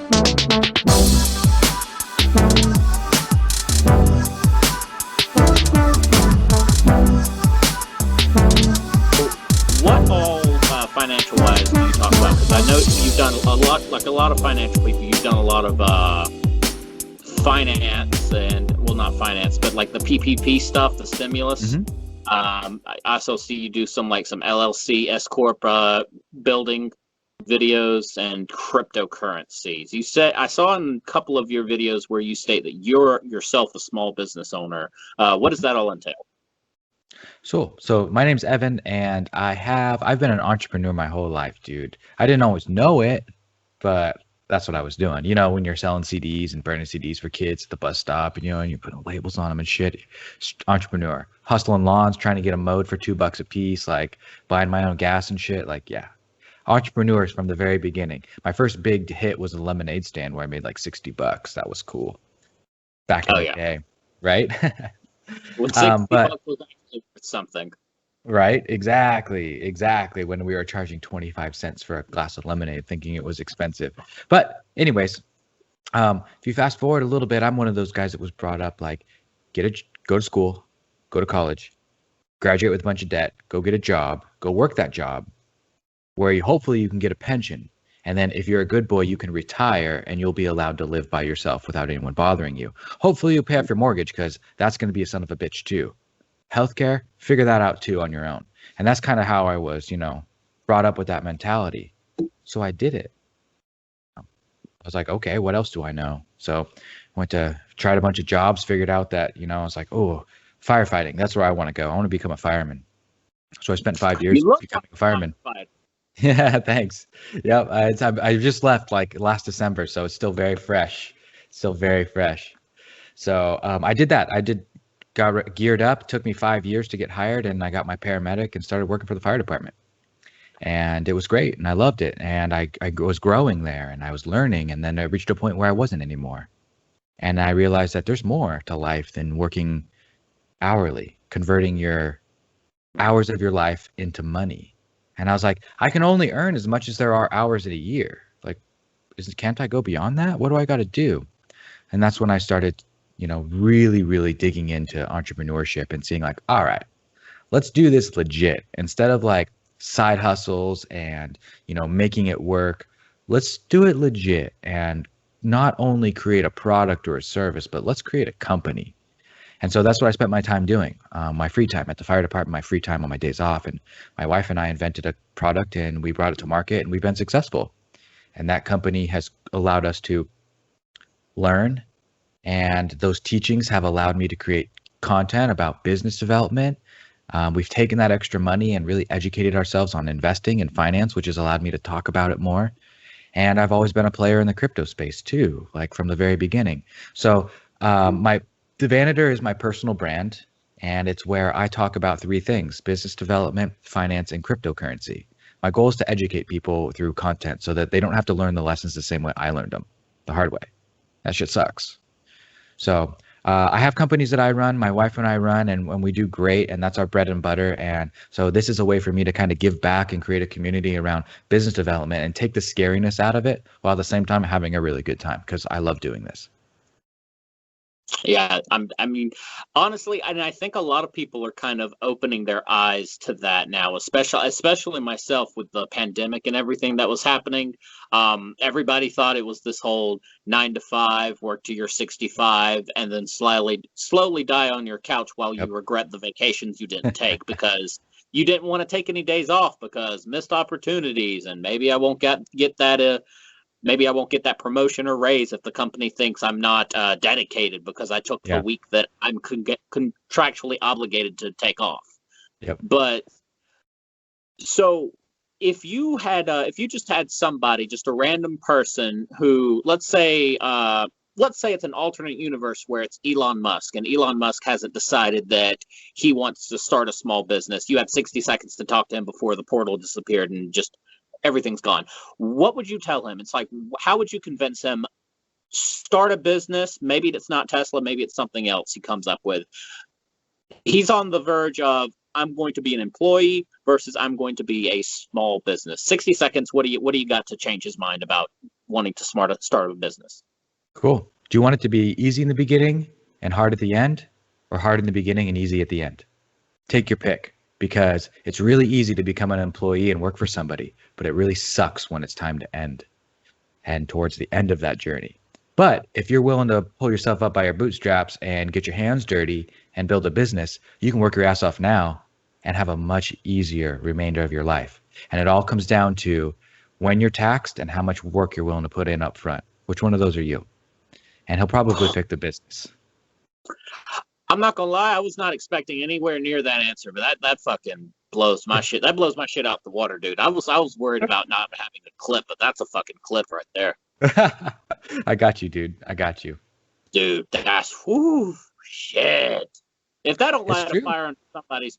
What all financial wise do you talk about? Because I know you've done a lot, like a lot of financial people. You've done a lot of finance and, well, not finance, but like the PPP stuff, the stimulus. Mm-hmm. I also see you do some LLC S corp building videos and cryptocurrencies. You said, I saw in a couple of your videos where you state that you're yourself a small business owner. What does that all entail? So my name's Evan, and I've been an entrepreneur my whole life, dude. I didn't always know it, but that's what I was doing. You know, when you're selling CDs and burning CDs for kids at the bus stop, and and you're putting labels on them and shit. Entrepreneur, hustling lawns, trying to get them mowed for $2 a piece, like buying my own gas and shit. Like, yeah, entrepreneurs from the very beginning. My first big hit was a lemonade stand where I made like $60. That was cool back in the day, right? When 60 bucks was actually something. Right, exactly. When we were charging 25 cents for a glass of lemonade, thinking it was expensive. But anyways, if you fast forward a little bit, I'm one of those guys that was brought up like, go to school, go to college, graduate with a bunch of debt, go get a job, go work that job, where hopefully you can get a pension. And then if you're a good boy, you can retire and you'll be allowed to live by yourself without anyone bothering you. Hopefully you'll pay off your mortgage, because that's going to be a son of a bitch too. Healthcare, figure that out too on your own. And that's kind of how I was, brought up with that mentality. So I did it. I was like, okay, what else do I know? So tried a bunch of jobs, figured out that, I was like, oh, firefighting, that's where I want to go. I want to become a fireman. So I spent 5 years becoming a fireman. Yeah, thanks. Yep, I just left like last December, so it's still very fresh. So I did that. Got geared up. Took me 5 years to get hired, and I got my paramedic and started working for the fire department. And it was great, and I loved it. And I was growing there, and I was learning, and then I reached a point where I wasn't anymore. And I realized that there's more to life than working hourly, converting your hours of your life into money. And I was like, I can only earn as much as there are hours in a year. Like, can't I go beyond that? What do I got to do? And that's when I started, really, really digging into entrepreneurship and seeing like, all right, let's do this legit. Instead of like side hustles and, making it work, let's do it legit and not only create a product or a service, but let's create a company. And so that's what I spent my time doing, my free time at the fire department, my free time on my days off. And my wife and I invented a product, and we brought it to market, and we've been successful. And that company has allowed us to learn. And those teachings have allowed me to create content about business development. We've taken that extra money and really educated ourselves on investing and finance, which has allowed me to talk about it more. And I've always been a player in the crypto space too, like from the very beginning. So the Vanader is my personal brand, and it's where I talk about three things: business development, finance, and cryptocurrency. My goal is to educate people through content so that they don't have to learn the lessons the same way I learned them, the hard way. That shit sucks. So I have companies that I run, my wife and I run, and we do great, and that's our bread and butter. And so this is a way for me to kind of give back and create a community around business development and take the scariness out of it, while at the same time having a really good time, because I love doing this. Yeah, I mean, honestly, and I think a lot of people are kind of opening their eyes to that now, especially myself with the pandemic and everything that was happening. Everybody thought it was this whole 9 to 5, work to your 65, and then slowly die on your couch while you regret the vacations you didn't take because you didn't want to take any days off because missed opportunities, and maybe I won't get that. Maybe I won't get that promotion or raise if the company thinks I'm not dedicated because I took the week that I'm contractually obligated to take off. Yep. But so if you just had somebody, just a random person who, let's say it's an alternate universe where it's Elon Musk, and Elon Musk hasn't decided that he wants to start a small business. You had 60 seconds to talk to him before the portal disappeared and just everything's gone. What would you tell him? It's like, how would you convince him? Start a business. Maybe it's not Tesla. Maybe it's something else he comes up with. He's on the verge of, I'm going to be an employee versus I'm going to be a small business. 60 seconds. What do you got to change his mind about wanting to start a business? Cool. Do you want it to be easy in the beginning and hard at the end, or hard in the beginning and easy at the end? Take your pick, because it's really easy to become an employee and work for somebody, but it really sucks when it's time to end and towards the end of that journey. But if you're willing to pull yourself up by your bootstraps and get your hands dirty and build a business, you can work your ass off now and have a much easier remainder of your life. And it all comes down to when you're taxed and how much work you're willing to put in up front. Which one of those are you? And he'll probably pick the business. I'm not gonna lie, I was not expecting anywhere near that answer, but that fucking blows my shit. That blows my shit out the water, dude. I was worried about not having a clip, but that's a fucking clip right there. I got you, dude. I got you. Dude, that's shit. If that don't light a fire on somebody's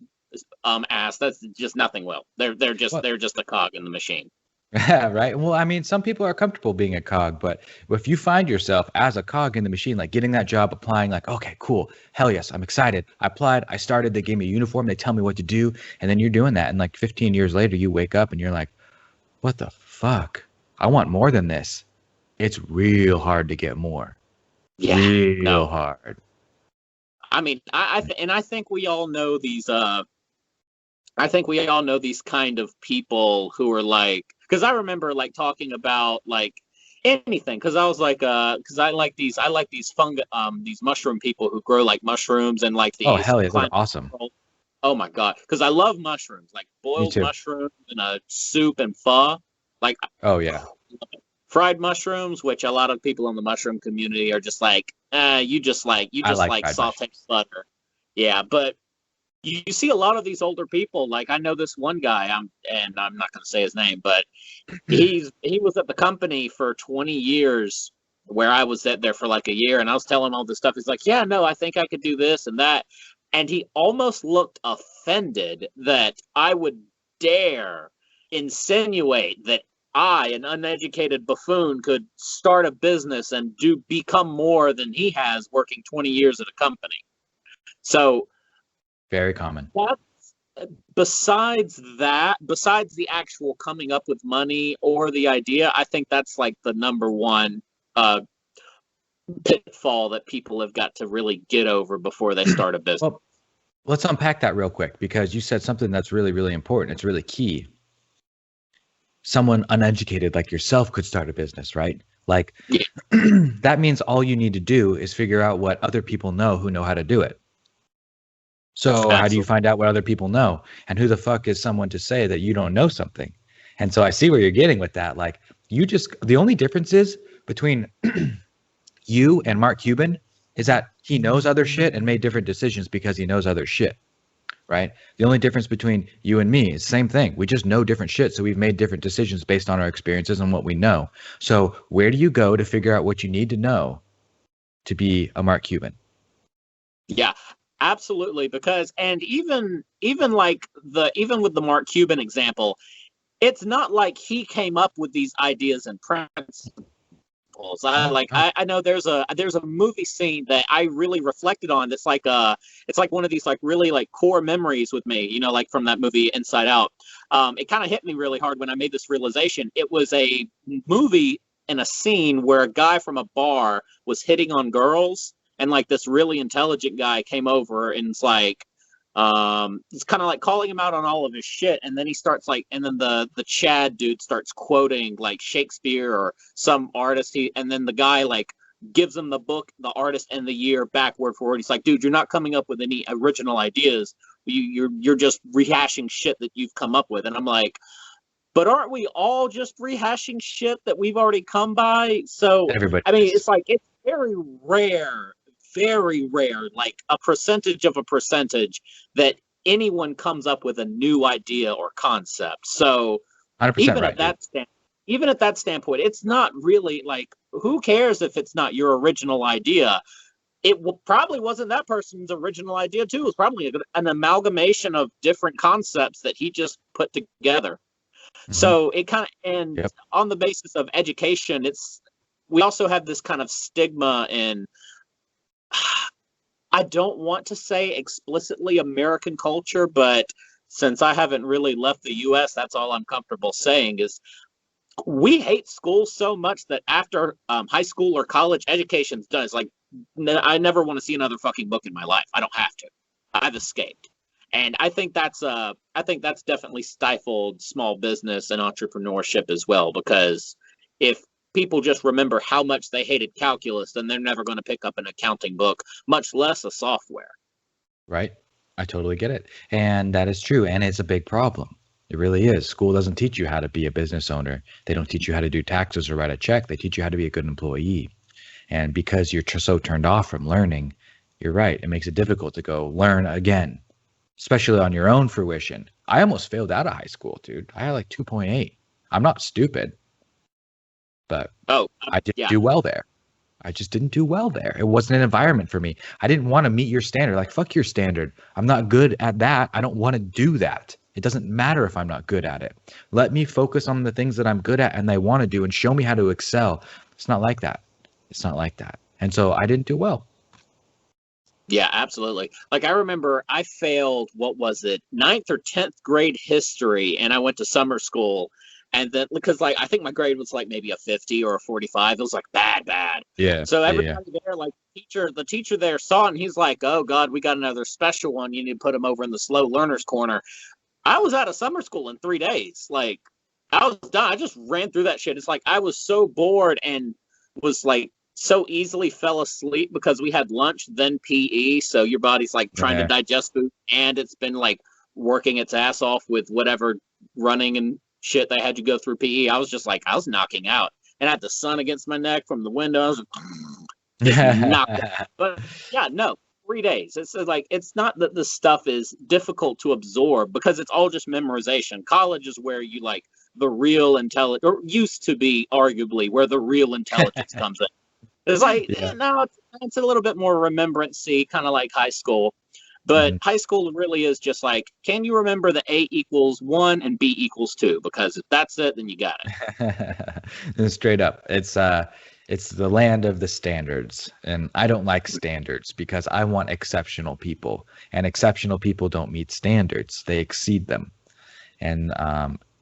ass, that's just nothing. Well, they're just a cog in the machine. Yeah, right. Well, I mean, some people are comfortable being a cog, but if you find yourself as a cog in the machine, like getting that job, applying, like, okay, cool, hell yes, I'm excited. I applied, I started, they gave me a uniform, they tell me what to do, and then you're doing that, and like 15 years later, you wake up and you're like, what the fuck? I want more than this. It's real hard to get more. Yeah, real hard. I mean, I think we all know these. I think we all know these kind of people who are like, because I remember like talking about like anything, because I was like, because I like these these mushroom people who grow like mushrooms and like these. Oh hell yeah, they're awesome. Oh my god, because I love mushrooms, like boiled mushrooms in a soup and pho. Like, oh yeah, fried mushrooms, which a lot of people in the mushroom community are just like, you just like sauteed butter. Yeah, but you see a lot of these older people. Like I know this one guy, and I'm not going to say his name, but he was at the company for 20 years, where I was there for like a year, and I was telling him all this stuff. He's like, yeah, no, I think I could do this and that, and he almost looked offended that I would dare insinuate that I, an uneducated buffoon, could start a business and become more than he has working 20 years at a company. So. Very common. Besides the actual coming up with money or the idea, I think that's like the number one pitfall that people have got to really get over before they start a business. Well, let's unpack that real quick, because you said something that's really, really important. It's really key. Someone uneducated like yourself could start a business, right? Like, yeah. That means all you need to do is figure out what other people know who know how to do it. So Absolutely. How do you find out what other people know? And who the fuck is someone to say that you don't know something? And so I see where you're getting with that. Like, the only difference is between you and Mark Cuban is that he knows other shit and made different decisions because he knows other shit, right? The only difference between you and me is the same thing. We just know different shit. So we've made different decisions based on our experiences and what we know. So where do you go to figure out what you need to know to be a Mark Cuban? Yeah. Absolutely, because and even with the Mark Cuban example, it's not like he came up with these ideas and principles. I know there's a movie scene that I really reflected on. That's like it's like one of these like really like core memories with me. You know, like from that movie Inside Out. It kind of hit me really hard when I made this realization. It was a movie in a scene where a guy from a bar was hitting on girls. And like this really intelligent guy came over and it's like, it's kind of like calling him out on all of his shit. And then he starts like, and then the Chad dude starts quoting like Shakespeare or some artist. And then the guy like gives him the book, the artist and the year back word for word. He's like, dude, you're not coming up with any original ideas. You're just rehashing shit that you've come up with. And I'm like, but aren't we all just rehashing shit that we've already come by? So, everybody. I mean, it's like, it's very rare, like a percentage of a percentage that anyone comes up with a new idea or concept. So even right, at that standpoint, it's not really like, who cares if it's not your original idea? It probably wasn't that person's original idea too. It was probably an amalgamation of different concepts that he just put together. Mm-hmm. So it kind of, on the basis of education, we also have this kind of stigma in I don't want to say explicitly American culture, but since I haven't really left the US, that's all I'm comfortable saying is we hate school so much that after high school or college education's done, it's like I never want to see another fucking book in my life. I don't have to. I've escaped, and I think that's definitely stifled small business and entrepreneurship as well. Because if people just remember how much they hated calculus, then they're never going to pick up an accounting book, much less a software. Right? I totally get it. And that is true. And it's a big problem. It really is. School doesn't teach you how to be a business owner. They don't teach you how to do taxes or write a check. They teach you how to be a good employee. And because you're so turned off from learning, you're right. It makes it difficult to go learn again, especially on your own fruition. I almost failed out of high school, dude. I had like 2.8. I'm not stupid, but I didn't do well there. I just didn't do well there. It wasn't an environment for me. I didn't want to meet your standard. Like, fuck your standard. I'm not good at that. I don't want to do that. It doesn't matter if I'm not good at it. Let me focus on the things that I'm good at and I want to do and show me how to excel. It's not like that. It's not like that. And so I didn't do well. Yeah, absolutely. Like I remember I failed, what was it, 9th or 10th grade history, and I went to summer school. And then because like I think my grade was like maybe a 50 or a 45. It was like bad. Yeah. So everybody there, like the teacher there saw it and he's like, "Oh God, we got another special one. You need to put him over in the slow learners corner." I was out of summer school in 3 days. Like I was done. I just ran through that shit. It's like I was so bored and was like so easily fell asleep because we had lunch, then PE. So your body's like trying to digest food, and it's been like working its ass off with whatever running and shit they had you go through PE. I was just like, I was knocking out, and I had the sun against my neck from the window. I was just knocked out. But yeah, no, 3 days. It's like, it's not that the stuff is difficult to absorb because it's all just memorization. College is where you like the real intelligence, or used to be arguably where the real intelligence comes in. It's like, no, it's a little bit more remembrancy, kind of like high school. But high school really is just like, can you remember the A equals 1 and B equals 2? Because if that's it, then you got it. Straight up. It's the land of the standards. And I don't like standards because I want exceptional people. And exceptional people don't meet standards. They exceed them. And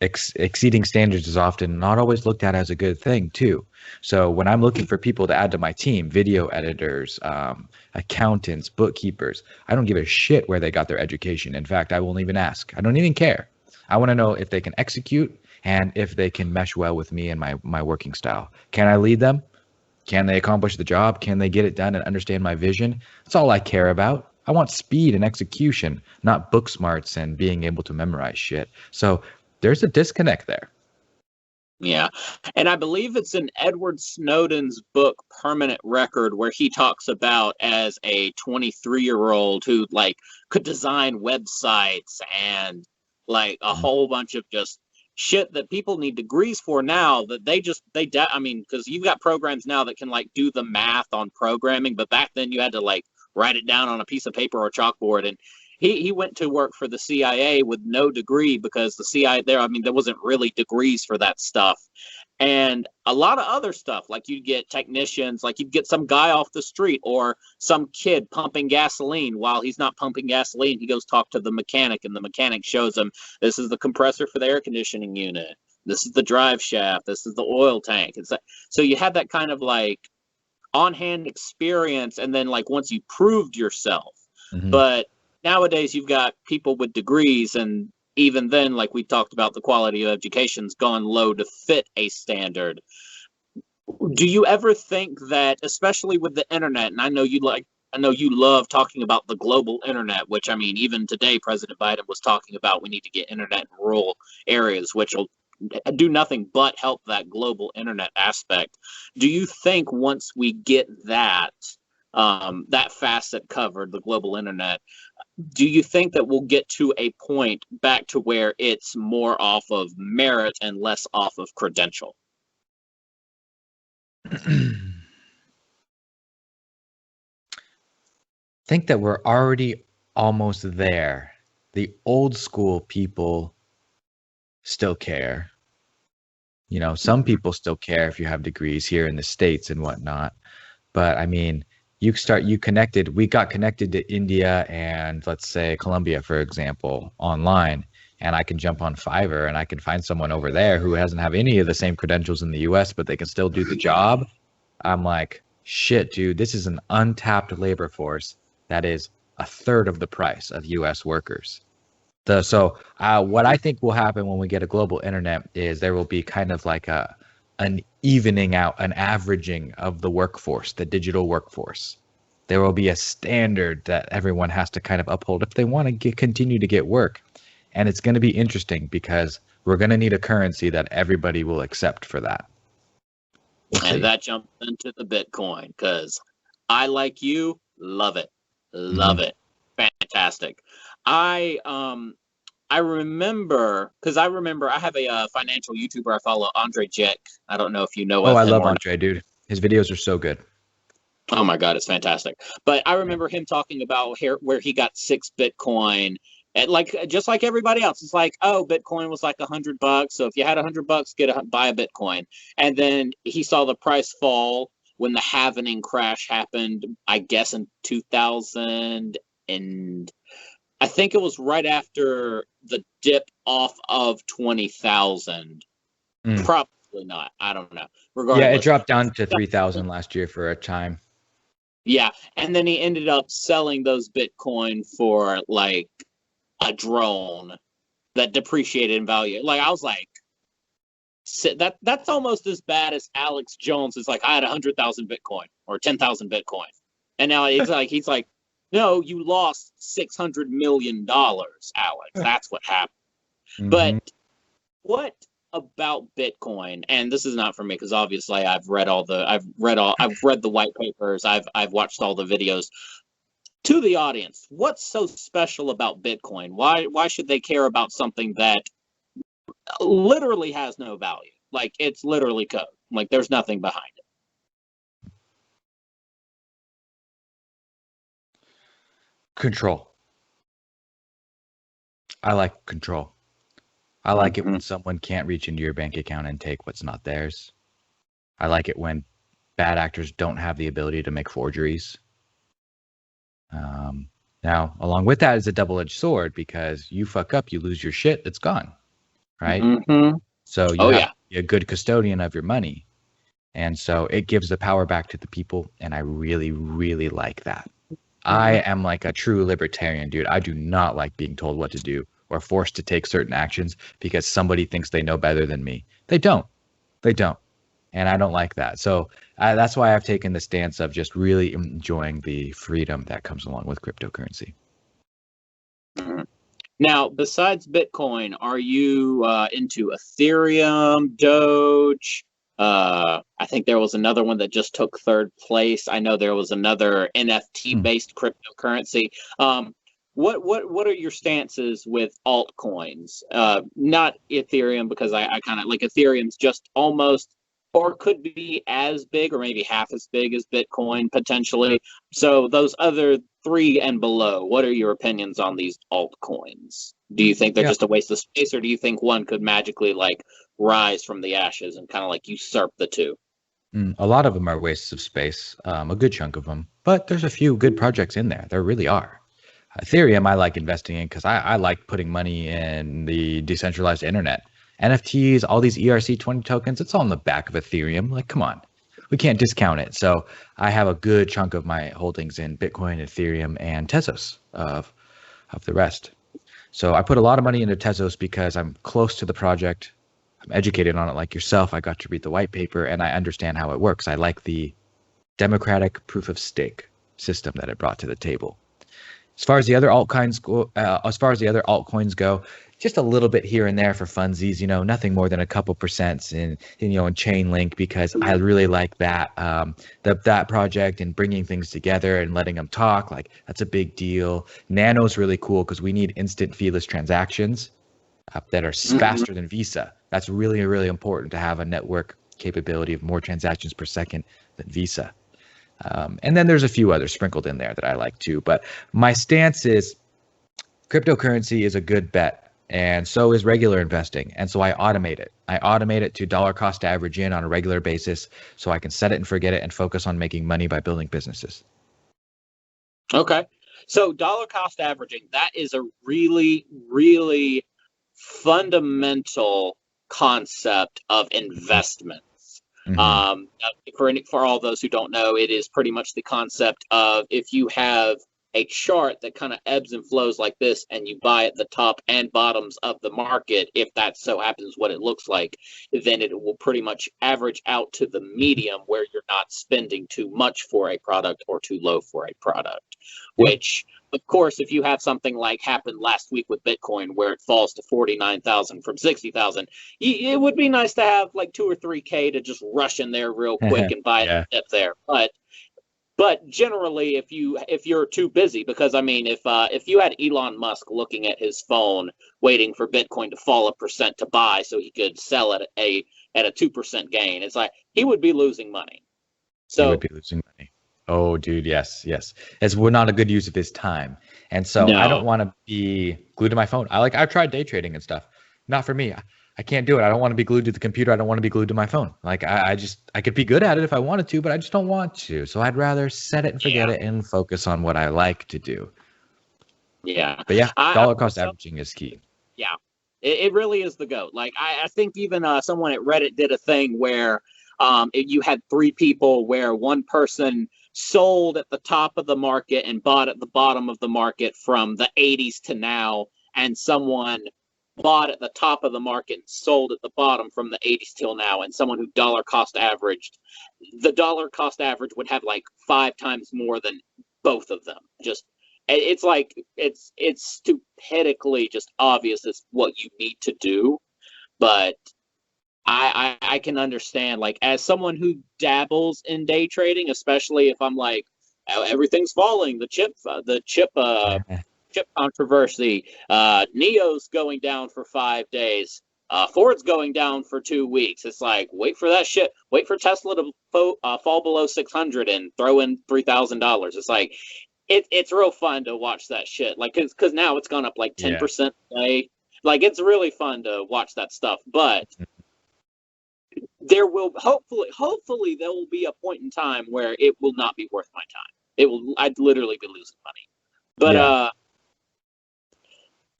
exceeding standards is often not always looked at as a good thing too. So when I'm looking for people to add to my team, video editors, accountants, bookkeepers, I don't give a shit where they got their education. In fact, I won't even ask. I don't even care. I want to know if they can execute and if they can mesh well with me and my working style. Can I lead them? Can they accomplish the job? Can they get it done and understand my vision? That's all I care about. I want speed and execution, not book smarts and being able to memorize shit. So there's a disconnect there. Yeah. And I believe it's in Edward Snowden's book, Permanent Record, where he talks about as a 23-year-old who like could design websites and like a whole bunch of just shit that people need degrees for now that I mean, because you've got programs now that can like do the math on programming, but back then you had to like write it down on a piece of paper or chalkboard. And he went to work for the CIA with no degree because the CIA there, I mean, there wasn't really degrees for that stuff. And a lot of other stuff, like you'd get technicians, like you'd get some guy off the street or some kid pumping gasoline. While he's not pumping gasoline, he goes talk to the mechanic, and the mechanic shows him, this is the compressor for the air conditioning unit. This is the drive shaft. This is the oil tank. It's like, so you had that kind of like on-hand experience, and then like once you proved yourself. But nowadays you've got people with degrees, and even then, like we talked about, the quality of education's gone low to fit a standard. Do you ever think that, especially with the internet, and I know you love talking about the global internet, which I mean, even today President Biden was talking about we need to get internet in rural areas, which will do nothing but help that global internet aspect. Do you think once we get that that facet covered, the global internet, do you think that we'll get to a point back to where it's more off of merit and less off of credential? Think that we're already almost there. The old school people still care. You know, some people still care if you have degrees here in the States and whatnot. But I mean, we got connected to India and let's say Colombia, for example, online, and I can jump on Fiverr and I can find someone over there who doesn't have any of the same credentials in the US, but they can still do the job. I'm like, shit, dude, this is an untapped labor force that is a third of the price of US workers. What I think will happen when we get a global internet is there will be kind of like an evening out, an averaging of the workforce, the digital workforce. There will be a standard that everyone has to kind of uphold if they want to continue to get work. And it's going to be interesting because we're going to need a currency that everybody will accept for that. And that jumps into the Bitcoin because I, like you, love it. Love it. Fantastic. I remember I have a financial YouTuber I follow, Andre Jeck. I don't know if you know of him. I love Andre, dude. His videos are so good. Oh my God, it's fantastic. But I remember him talking about where he got 6 Bitcoin. And just like everybody else, it's like, oh, Bitcoin was like $100. So if you had $100, buy a Bitcoin. And then he saw the price fall when the halvening crash happened, I guess in 2000, and I think it was right after the dip off of 20,000. Probably not. I don't know. Regardless, yeah, it dropped down to 3,000 last year for a time. Yeah, and then he ended up selling those Bitcoin for like a drone that depreciated in value. Like, I was like, that's almost as bad as Alex Jones is like, I had 100,000 Bitcoin or 10,000 Bitcoin, and now he's like, no, you lost $600 million, Alex. That's what happened. But what about Bitcoin? And this is not for me because obviously I've read the white papers, I've watched all the videos. To the audience, what's so special about Bitcoin? Why should they care about something that literally has no value? Like, it's literally code. Like, there's nothing behind it. Control. I like control. I like it when someone can't reach into your bank account and take what's not theirs. I like it when bad actors don't have the ability to make forgeries. Now, along with that is a double-edged sword because you fuck up, you lose your shit, it's gone, right? So you have to be a good custodian of your money. And so it gives the power back to the people, and I really, really like that. I am like a true libertarian, dude. I do not like being told what to do or forced to take certain actions because somebody thinks they know better than me. They don't. And I don't like that. So that's why I've taken the stance of just really enjoying the freedom that comes along with cryptocurrency. Now, besides Bitcoin, are you into Ethereum, Doge? I think there was another one that just took 3rd place. I know there was another NFT-based cryptocurrency. What are your stances with altcoins? Not Ethereum, because I kind of like Ethereum's just almost, or could be as big or maybe half as big as Bitcoin potentially. So those other 3 and below, what are your opinions on these altcoins? Do you think they're just a waste of space, or do you think one could magically like rise from the ashes and kind of like usurp the 2? A lot of them are wastes of space, a good chunk of them, but there's a few good projects in there. There really are. Ethereum, I like investing in because I like putting money in the decentralized internet. NFTs, all these ERC20 tokens, it's all in the back of Ethereum. Like, come on, we can't discount it. So I have a good chunk of my holdings in Bitcoin, Ethereum, and Tezos of the rest. So I put a lot of money into Tezos because I'm close to the project. I'm educated on it like yourself. I got to read the white paper and I understand how it works. I like the democratic proof of stake system that it brought to the table. As far as the other altcoins go, just a little bit here and there for funsies, nothing more than a couple percents in Chainlink, because I really like that that project and bringing things together and letting them talk. Like, that's a big deal. Nano's really cool because we need instant feeless transactions that are faster than Visa. That's really, really important to have a network capability of more transactions per second than Visa. And then there's a few others sprinkled in there that I like too. But my stance is cryptocurrency is a good bet, and so is regular investing. And so I automate it. I automate it to dollar cost average in on a regular basis so I can set it and forget it and focus on making money by building businesses. Okay. So dollar cost averaging, that is a really, really fundamental concept of investments. Hmm. For all those who don't know, it is pretty much the concept of if you have a chart that kind of ebbs and flows like this, and you buy at the top and bottoms of the market, if that so happens what it looks like, then it will pretty much average out to the medium where you're not spending too much for a product or too low for a product. Yep. Which, of course, if you have something like happened last week with Bitcoin where it falls to 49,000 from 60,000, it would be nice to have like 2 or 3K to just rush in there real quick and buy Yeah. it there. But generally, if you're too busy, because I mean, if you had Elon Musk looking at his phone, waiting for Bitcoin to fall 1% to buy so he could sell at a 2% gain, it's like he would be losing money. He would So be losing money. Oh, dude, yes, yes. As we're not a good use of his time. And so I don't no, want to be glued to my phone. I've tried day trading and stuff. Not for me. I can't do it. I don't want to be glued to the computer. I don't want to be glued to my phone. Like I could be good at it if I wanted to, but I just don't want to. So I'd rather set it and forget yeah, it and focus on what I like to do. yeah. But yeah, I dollar cost myself, averaging is key. yeah, it really is the goat. Like I think even someone at Reddit did a thing where you had three people where one person sold at the top of the market and bought at the bottom of the market from the 80s to now, and someone bought at the top of the market and sold at the bottom from the 80s till now, and someone who dollar cost averaged, the dollar cost average would have like 5 times more than both of them. Just it's like it's stupidically just obvious as what you need to do, but I can understand, like, as someone who dabbles in day trading, especially if I'm like, "Oh, everything's falling, the chip controversy, Neo's going down for 5 days, Ford's going down for 2 weeks. It's like, wait for that shit, wait for Tesla to fall below 600 and throw in $3,000. It's like it's real fun to watch that shit, like, because now it's gone up like Yeah. 10% a day. Like, it's really fun to watch that stuff, but there will hopefully there will be a point in time where it will not be worth my time. I'd literally be losing money. But Yeah.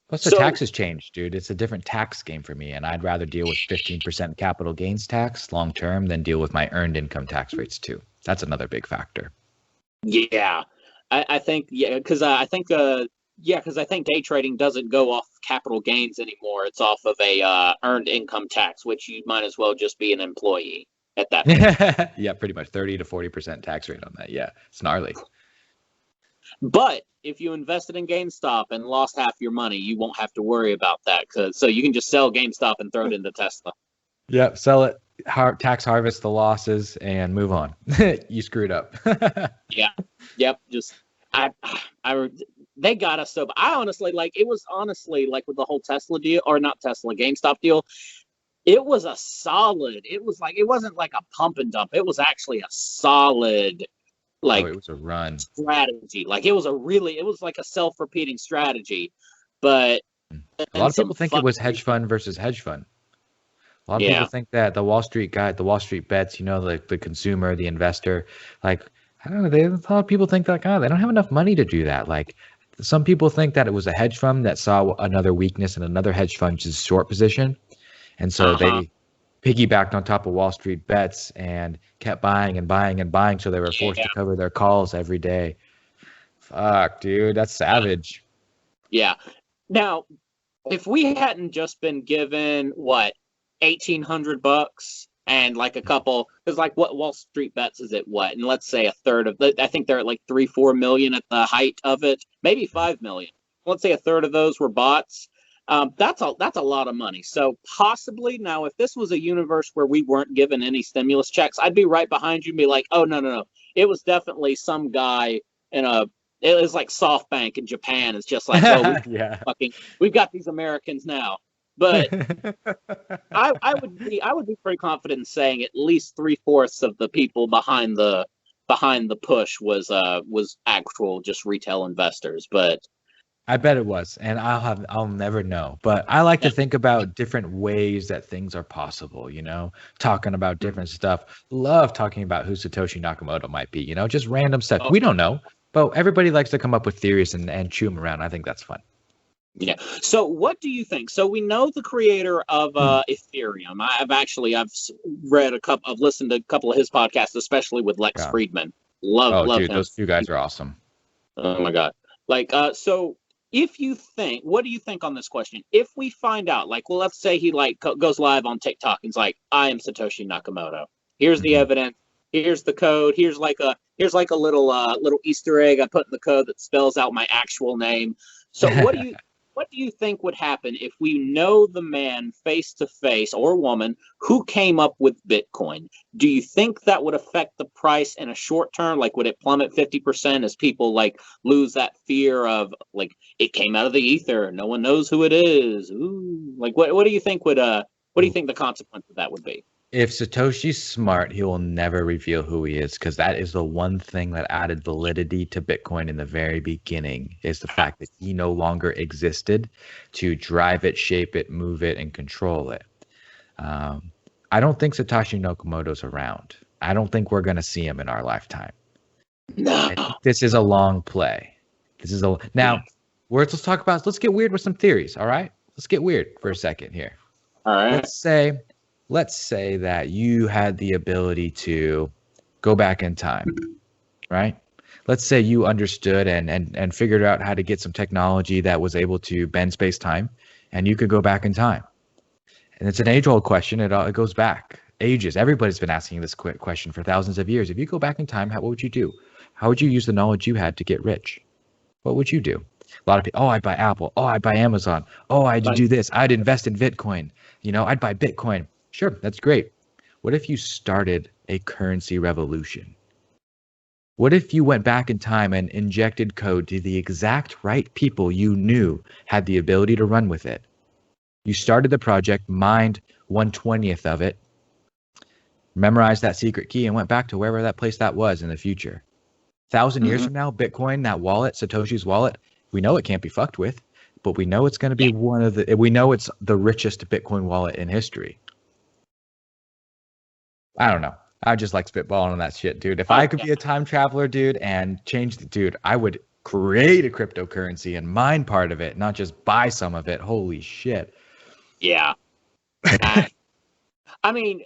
Plus the so taxes changed, dude. It's a different tax game for me, and I'd rather deal with 15% capital gains tax long term than deal with my earned income tax rates too. That's another big factor. yeah, I think, because I think day trading doesn't go off capital gains anymore. It's off of a earned income tax, which you might as well just be an employee at that point. Yeah, pretty much 30 to 40% tax rate on that. Yeah, it's gnarly. But if you invested in GameStop and lost half your money, you won't have to worry about that. So you can just sell GameStop and throw it into Tesla. Yep, sell it, tax harvest the losses, and move on. You screwed up. Yeah. Yep. Just I I they got us so. But I honestly, like, it was honestly like with the whole Tesla deal, or not Tesla, GameStop deal. It was a solid. It was like, it wasn't like a pump and dump. It was actually a solid, Oh, like, it was a run. strategy. Like, it was like a self-repeating strategy. But A then lot of people some think it was fuckery. hedge fund versus hedge fund. A lot of people Yeah. think that the Wall Street guy, the Wall Street bets, like the consumer, the investor, like, I don't know, a lot of people think that, God, they don't have enough money to do that. Like, some people think that it was a hedge fund that saw another weakness in another hedge fund's short position. And so Uh huh. they piggybacked on top of Wall Street bets and kept buying and buying and buying. So they were forced Yeah. to cover their calls every day. Fuck, dude, that's savage. Yeah. Now, if we hadn't just been given what, $1,800 and like a couple, because like, what Wall Street bets is it, what, and let's say a third of the, I think they're at like 3-4 million at the height of it, maybe 5 million. Let's say a third of those were bots. That's a lot of money. So possibly now, if this was a universe where we weren't given any stimulus checks, I'd be right behind you and be like, oh, no, no, no, it was definitely some guy in a, it was like SoftBank in Japan. It's just like, well, Yeah. we've got these Americans now. But I would be pretty confident in saying at least 3/4 of the people behind the push was actual just retail investors. But I bet it was, and I'll never know. But I like to think about different ways that things are possible, talking about different stuff. Love talking about who Satoshi Nakamoto might be, just random stuff. oh, We don't know, But everybody likes to come up with theories and chew them around. I think that's fun. Yeah. So what do you think? So we know the creator of Ethereum. I've read I've listened to a couple of his podcasts, especially with Lex Friedman. Love dude, him. those two guys are awesome. Oh my God. So if you think, what do you think on this question? If we find out, well, let's say he goes live on TikTok and's like, I am Satoshi Nakamoto. Here's the evidence. Here's the code. Here's like a little Easter egg I put in the code that spells out my actual name. So what do you think would happen if we know the man face to face or woman who came up with Bitcoin? Do you think that would affect the price in a short term? Would it plummet 50% as people lose that fear of it came out of the ether, no one knows who it is? Ooh, what do you think what do you think the consequence of that would be? If Satoshi's smart, he will never reveal who he is, because that is the one thing that added validity to Bitcoin in the very beginning, is the fact that he no longer existed to drive it, shape it, move it, and control it. I don't think Satoshi Nakamoto's around. I don't think we're going to see him in our lifetime. No. This is a long play. Let's talk about, let's get weird with some theories, all right? Let's get weird for a second here. All right. Let's say that you had the ability to go back in time, right? Let's say you understood and figured out how to get some technology that was able to bend space-time, and you could go back in time. And it's an age-old question. It goes back ages. Everybody's been asking this question for thousands of years. If you go back in time, what would you do? How would you use the knowledge you had to get rich? What would you do? A lot of people, I'd buy Apple. I'd buy Amazon. I'd do this. I'd invest in Bitcoin. I'd buy Bitcoin. Sure, that's great. What if you started a currency revolution? What if you went back in time and injected code to the exact right people you knew had the ability to run with it? You started the project, mined 1/20th of it, memorized that secret key, and went back to wherever that place that was in the future. 1,000 years from now, Bitcoin, that wallet, Satoshi's wallet, we know it can't be fucked with, but we know it's going to be we know it's the richest Bitcoin wallet in history. I don't know. I just like spitballing on that shit, dude. If I could be a time traveler, dude, and I would create a cryptocurrency and mine part of it, not just buy some of it. Holy shit. Yeah. I mean,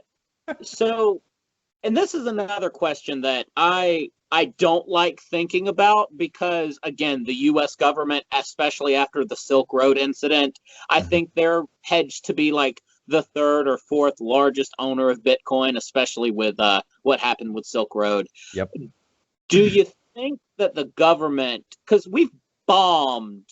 and this is another question that I don't like thinking about because, again, the U.S. government, especially after the Silk Road incident, I think they're hedged to be the third or fourth largest owner of Bitcoin, especially with what happened with Silk Road. Yep. Do you think that the government, because we've bombed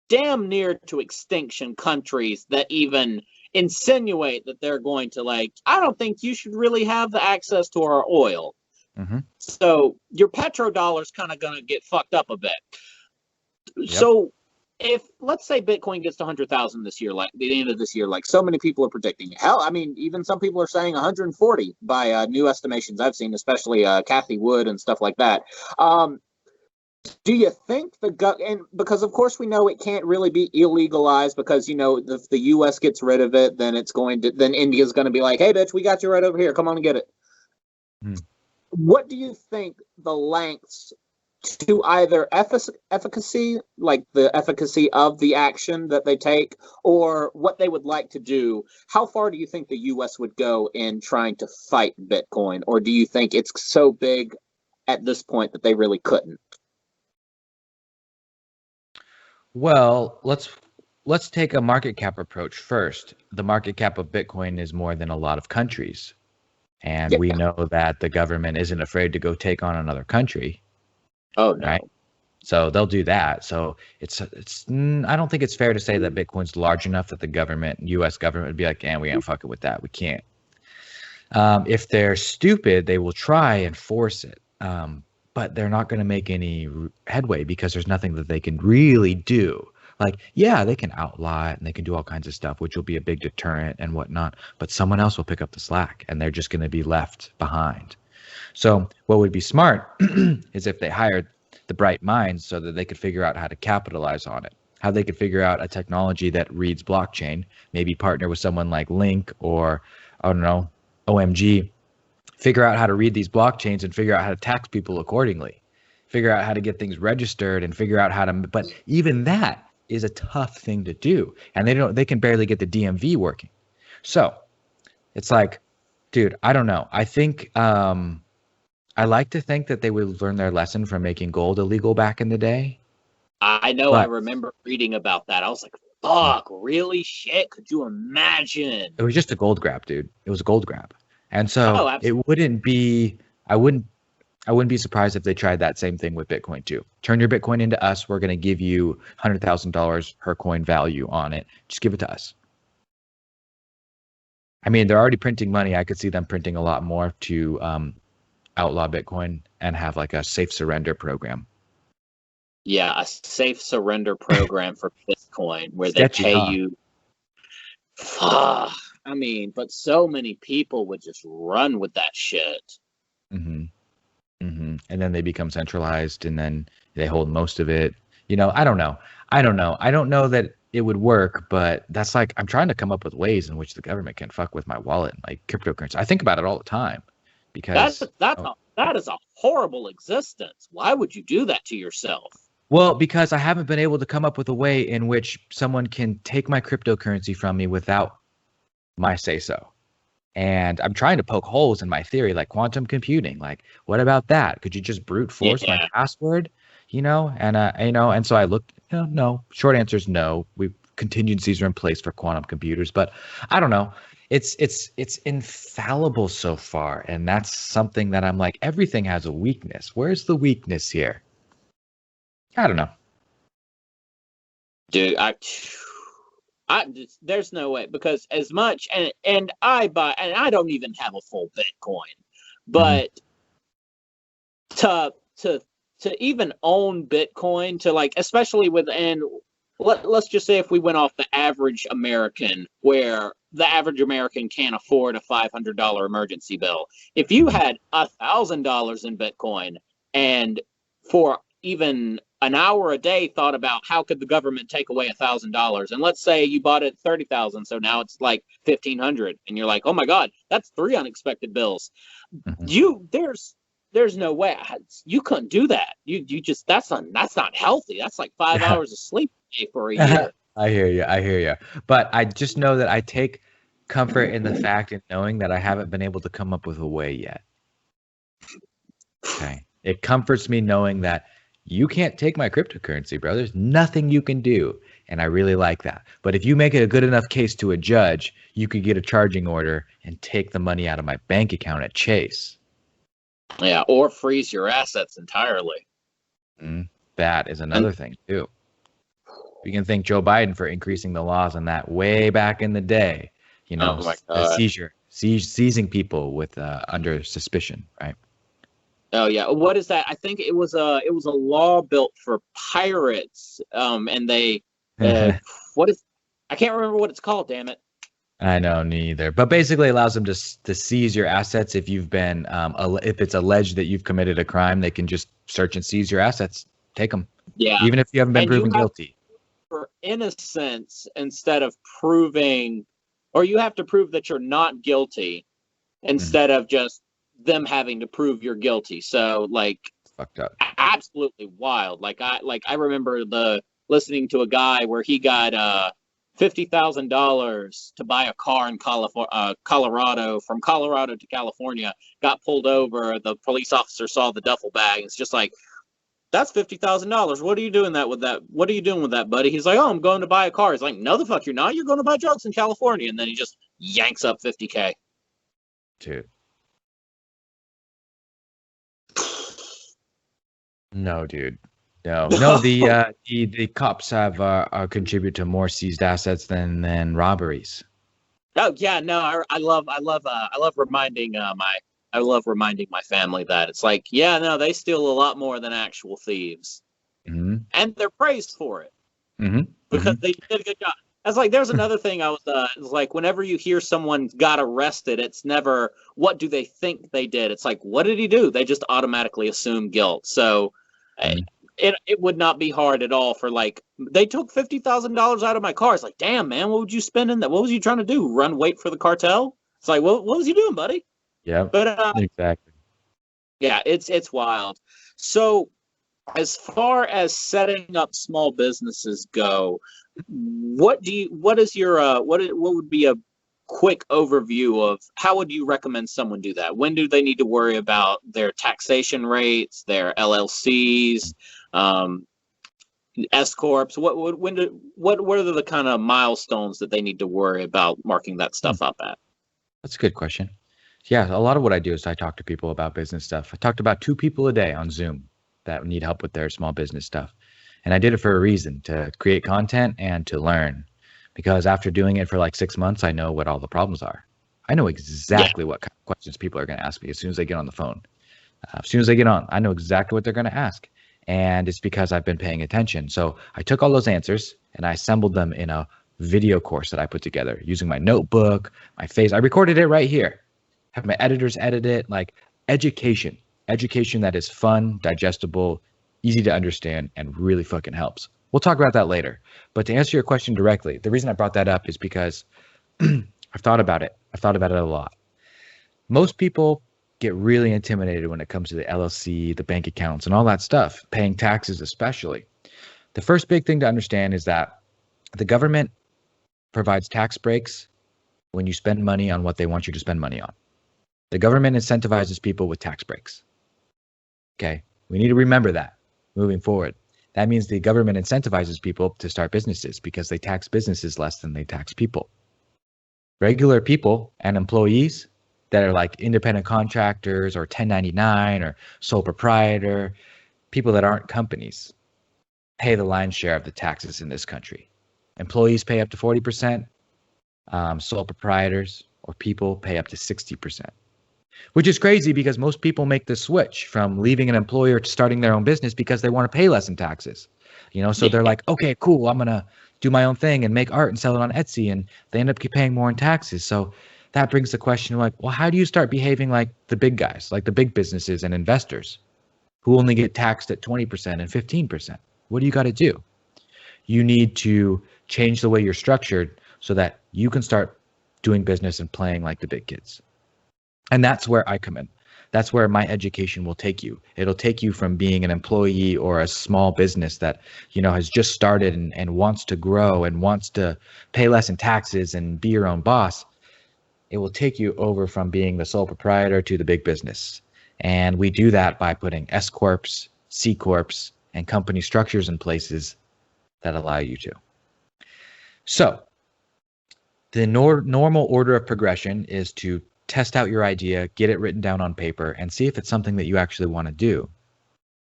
damn near to extinction countries that even insinuate that they're going to I don't think you should really have the access to our oil. Mm-hmm. So your petrodollar's kind of going to get fucked up a bit. Yep. So if, let's say, Bitcoin gets to 100,000 this year, the end of this year, so many people are predicting, hell, I mean, even some people are saying 140 by new estimations I've seen, especially Kathy Wood and stuff like that. Do you think and because of course we know it can't really be illegalized because, if the U.S. gets rid of it, then then India's going to be like, hey, bitch, we got you right over here. Come on and get it. What do you think the lengths to either efficacy, the efficacy of the action that they take, or what they would like to do? How far do you think the U.S. would go in trying to fight Bitcoin? Or do you think it's so big at this point that they really couldn't? Well, let's take a market cap approach first. The market cap of Bitcoin is more than a lot of countries. And we know that the government isn't afraid to go take on another country. Oh, no. Right? So they'll do that. So it's I don't think it's fair to say that Bitcoin's large enough that the U.S. government would be like, we ain't fucking with that. We can't. If they're stupid, they will try and force it. But they're not going to make any headway because there's nothing that they can really do. They can outlaw it and they can do all kinds of stuff, which will be a big deterrent and whatnot. But someone else will pick up the slack and they're just going to be left behind. So what would be smart is if they hired the bright minds so that they could figure out how to capitalize on it, how they could figure out a technology that reads blockchain, maybe partner with someone like Link or, I don't know, OMG, figure out how to read these blockchains and figure out how to tax people accordingly. figure out how to get things registered and figure out how to, but even that is a tough thing to do. And they can barely get the DMV working. So it's like, dude, I don't know. I think, I like to think that they would learn their lesson from making gold illegal back in the day. I know. I remember reading about that. I was like, fuck, really? Shit. Could you imagine? It was just a gold grab, dude. It was a gold grab. And so it wouldn't be, I wouldn't be surprised if they tried that same thing with Bitcoin too. Turn your Bitcoin into us. We're going to give you $100,000 per coin value on it. Just give it to us. I mean, they're already printing money. I could see them printing a lot more to outlaw Bitcoin and have like a safe surrender program. Yeah, a safe surrender program for Bitcoin where they pay you. I mean, but so many people would just run with that shit. Mm-hmm. Mm-hmm. And then they become centralized, and then they hold most of it. You know, I don't know. I don't know that it would work, but that's like, I'm trying to come up with ways in which the government can fuck with my wallet and like cryptocurrency. I think about it all the time because that is a horrible existence. Why would you do that to yourself? Well, because I haven't been able to come up with a way in which someone can take my cryptocurrency from me without my say-so. And I'm trying to poke holes in my theory, like quantum computing. Like, what about that? Could you just brute force my password? And so I looked. No. Short answer is no. Contingencies are in place for quantum computers, but I don't know. It's infallible so far, and that's something that I'm like, everything has a weakness. Where's the weakness here? I don't know. Dude, there's no way, because as much and I don't even have a full Bitcoin, but to even own Bitcoin, to like, especially let's just say if we went off the average American, where the average American can't afford a $500 emergency bill. If you had $1,000 in Bitcoin and for even an hour a day thought about how could the government take away $1,000, and let's say you bought it at 30,000, so now it's like 1,500, and you're like, oh my god, that's 3 unexpected bills. There's no way you couldn't do that. You just that's not healthy. That's like 5 hours of sleep a day for a year. I hear you. But I just know that I take comfort in the fact in knowing that I haven't been able to come up with a way yet. Okay, it comforts me knowing that you can't take my cryptocurrency, bro. There's nothing you can do. And I really like that. But if you make it a good enough case to a judge, you could get a charging order and take the money out of my bank account at Chase. Yeah, or freeze your assets entirely. That is another thing, too. We can thank Joe Biden for increasing the laws on that way back in the day. You know, seizing people with under suspicion, right? Oh yeah, what is that? I think it was a law built for pirates, and they I can't remember what it's called. Damn it! I know, neither. But basically, allows them to seize your assets if you've been if it's alleged that you've committed a crime. They can just search and seize your assets, take them. Yeah, even if you haven't been proven guilty. For innocence, instead of proving, or you have to prove that you're not guilty, instead of just them having to prove you're guilty. So like, fucked up, absolutely wild. Like I remember listening to a guy where he got $50,000 to buy a car in Colorado, from Colorado to California, got pulled over. The police officer saw the duffel bag. It's just like, that's $50,000. What are you doing with that? What are you doing with that, buddy? He's like, oh, I'm going to buy a car. He's like, no, the fuck you're not. You're going to buy drugs in California. And then he just yanks up $50K. Dude. No, dude. No. The cops have contribute to more seized assets than robberies. Oh yeah, no, I love reminding my family that it's like, yeah, no, they steal a lot more than actual thieves, and they're praised for it because they did a good job. That's like, there's another thing I was it's like, whenever you hear someone got arrested, it's never what do they think they did. It's like, what did he do? They just automatically assume guilt. So. It would not be hard at all for, like, they took $50,000 out of my car. It's like, damn, man, what would you spend in that? What was you trying to do? Wait for the cartel? It's like, what was you doing, buddy? Yeah, but exactly. Yeah, it's wild. So as far as setting up small businesses go, what would be a quick overview of how would you recommend someone do that? When do they need to worry about their taxation rates, their LLCs, um, S corps? What are the kind of milestones that they need to worry about marking that Hmm, stuff up at? that's a good question. Yeah, a lot of what I do is I talk to people about business stuff. I talked about 2 people a day on Zoom that need help with their small business stuff. And I did it for a reason, to create content and to learn. Because after doing it for like 6 months, I know what all the problems are. I know Yeah, exactly what kind of questions people are going to ask me as soon as they get on the phone. As soon as they get on, I know exactly what they're going to ask. And it's because I've been paying attention. So I took all those answers and I assembled them in a video course that I put together using my notebook, my face. I recorded it right here, have my editors edit it. Like education that is fun, digestible, easy to understand, and really fucking helps. We'll talk about that later. But to answer your question directly, the reason I brought that up is because I've thought about it. I've thought about it a lot. Most people get really intimidated when it comes to the LLC, the bank accounts, and all that stuff, paying taxes especially. The first big thing to understand is that the government provides tax breaks when you spend money on what they want you to spend money on. The government incentivizes people with tax breaks. Okay. We need to remember that moving forward. That means the government incentivizes people to start businesses because they tax businesses less than they tax people. Regular people and employees that are like independent contractors or 1099 or sole proprietor, people that aren't companies, pay the lion's share of the taxes in this country. Employees pay up to 40%, sole proprietors or people pay up to 60%. Which is crazy because most people make the switch from leaving an employer to starting their own business because they want to pay less in taxes. So they're yeah, like, okay, cool, I'm going to do my own thing and make art and sell it on Etsy. And they end up paying more in taxes. So that brings the question like, well, how do you start behaving like the big guys, like the big businesses and investors who only get taxed at 20% and 15%? What do you got to do? You need to change the way you're structured so that you can start doing business and playing like the big kids. And that's where I come in. That's where my education will take you. It'll take you from being an employee or a small business that, has just started and wants to grow and wants to pay less in taxes and be your own boss. It will take you over from being the sole proprietor to the big business. And we do that by putting S corps, C corps, and company structures in places that allow you to. So the normal order of progression is to test out your idea, get it written down on paper, and see if it's something that you actually want to do.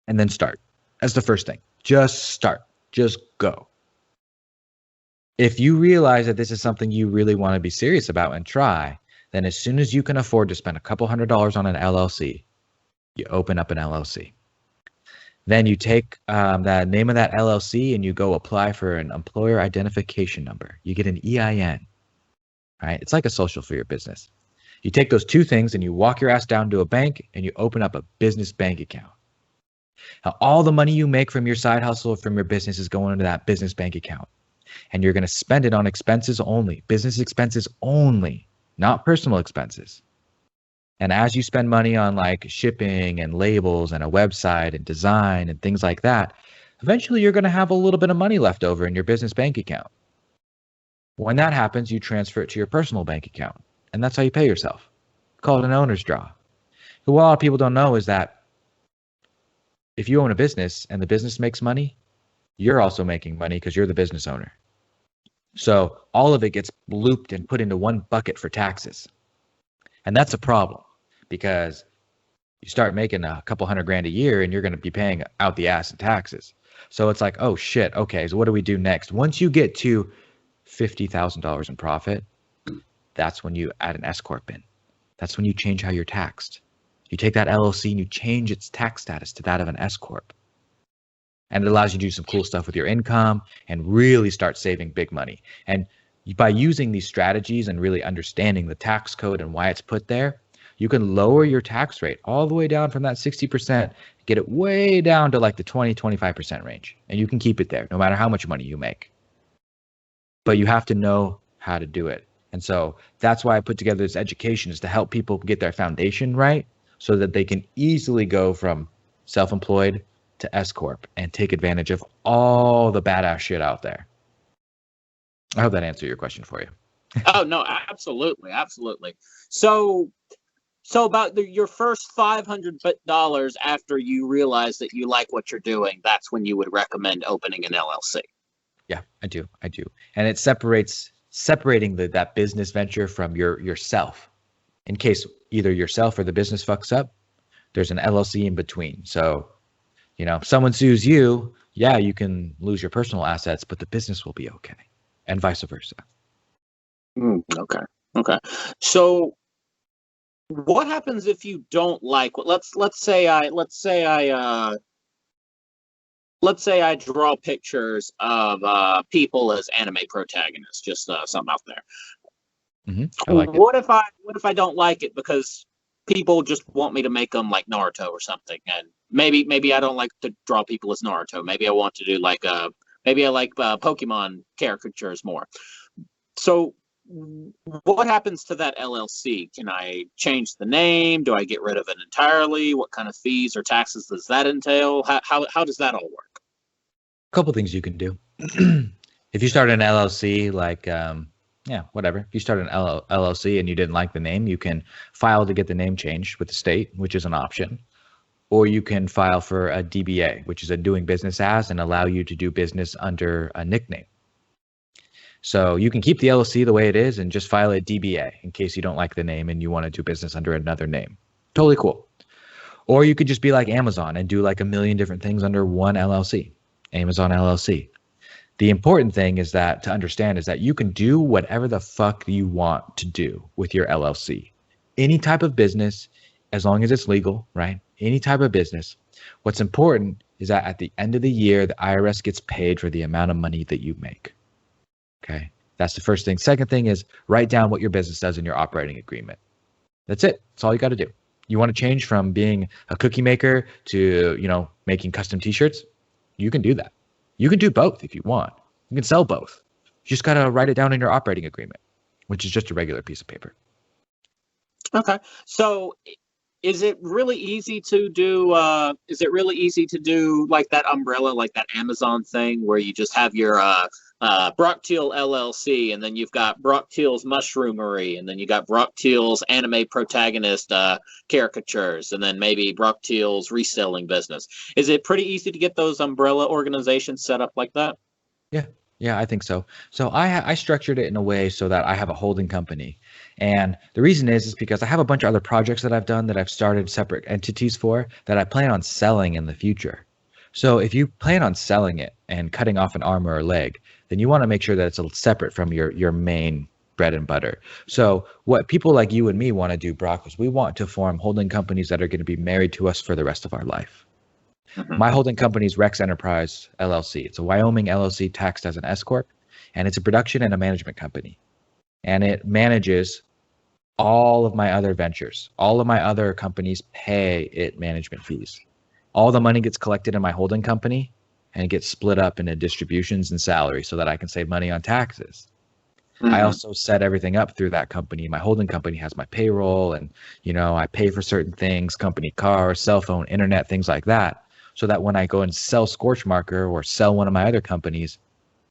And then start. That's the first thing. Just start. Just go. If you realize that this is something you really want to be serious about and try, then as soon as you can afford to spend a couple $100s on an LLC, you open up an LLC. Then you take the name of that LLC and you go apply for an employer identification number. You get an EIN, right? It's like a social for your business. You take those 2 things and you walk your ass down to a bank and you open up a business bank account. Now, all the money you make from your side hustle or from your business is going into that business bank account. And you're going to spend it on expenses only, business expenses only, not personal expenses. And as you spend money on like shipping and labels and a website and design and things like that, eventually you're going to have a little bit of money left over in your business bank account. When that happens, you transfer it to your personal bank account. And that's how you pay yourself. Call it an owner's draw. But what a lot of people don't know is that if you own a business and the business makes money, you're also making money because you're the business owner. So all of it gets looped and put into one bucket for taxes. And that's a problem because you start making a couple $100,000 a year and you're going to be paying out the ass in taxes. So it's like, oh shit, okay, so what do we do next? Once you get to $50,000 in profit, that's when you add an S corp in. That's when you change how you're taxed. You take that LLC and you change its tax status to that of an S corp. And it allows you to do some cool stuff with your income and really start saving big money. And by using these strategies and really understanding the tax code and why it's put there, you can lower your tax rate all the way down from that 60%, get it way down to like the 20-25% range. And you can keep it there no matter how much money you make. But you have to know how to do it. And so that's why I put together this education, is to help people get their foundation right so that they can easily go from self-employed to S Corp and take advantage of all the badass shit out there. I hope that answered your question for you. Oh no, absolutely, absolutely. So about your first $500 after you realize that you like what you're doing, that's when you would recommend opening an LLC. Yeah, I do, and it separating that business venture from yourself. In case either yourself or the business fucks up, there's an LLC in between. So, if someone sues you, yeah, you can lose your personal assets, but the business will be okay, and vice versa. Okay. So, what happens if you don't like? Let's say I draw pictures of people as anime protagonists. Just something out there. I like it. What if I don't like it because people just want me to make them like Naruto or something, and maybe I don't like to draw people as Naruto. Maybe I want to do maybe I like Pokemon caricatures more. So what happens to that LLC? Can I change the name? Do I get rid of it entirely? What kind of fees or taxes does that entail? How does that all work? A couple things you can do. If you start an LLC, whatever. If you start an LLC and you didn't like the name, you can file to get the name changed with the state, which is an option. Or you can file for a DBA, which is a doing business as, and allow you to do business under a nickname. So you can keep the LLC the way it is and just file a DBA in case you don't like the name and you want to do business under another name. Totally cool. Or you could just be like Amazon and do like a million different things under one LLC, Amazon LLC. The important thing is to understand is that you can do whatever the fuck you want to do with your LLC. Any type of business, as long as it's legal, right? Any type of business. What's important is that at the end of the year, the IRS gets paid for the amount of money that you make. Okay, that's the first thing. Second thing is write down what your business does in your operating agreement. That's it. That's all you got to do. You want to change from being a cookie maker to, making custom t-shirts? You can do that. You can do both if you want. You can sell both. You just got to write it down in your operating agreement, which is just a regular piece of paper. Okay. So is it really easy to do like that umbrella, like that Amazon thing where you just have your Brock Teal LLC, and then you've got Brock Teal's Mushroomery, and then you got Brock Teal's anime protagonist caricatures, and then maybe Brock Teal's reselling business? Is it pretty easy to get those umbrella organizations set up like that? Yeah, I think so. So I structured it in a way so that I have a holding company. And the reason is because I have a bunch of other projects that I've done that I've started separate entities for that I plan on selling in the future. So if you plan on selling it and cutting off an arm or a leg, then you want to make sure that it's separate from your main bread and butter. So what people like you and me want to do, Brock, is we want to form holding companies that are going to be married to us for the rest of our life. My holding company is Rex Enterprise LLC. It's a Wyoming LLC taxed as an S Corp, and it's a production and a management company. And it manages all of my other ventures. All of my other companies pay it management fees. All the money gets collected in my holding company and it gets split up into distributions and salary so that I can save money on taxes. I also set everything up through that company. My holding company has my payroll and, I pay for certain things, company car, cell phone, internet, things like that. So that when I go and sell Scorch Marker or sell one of my other companies,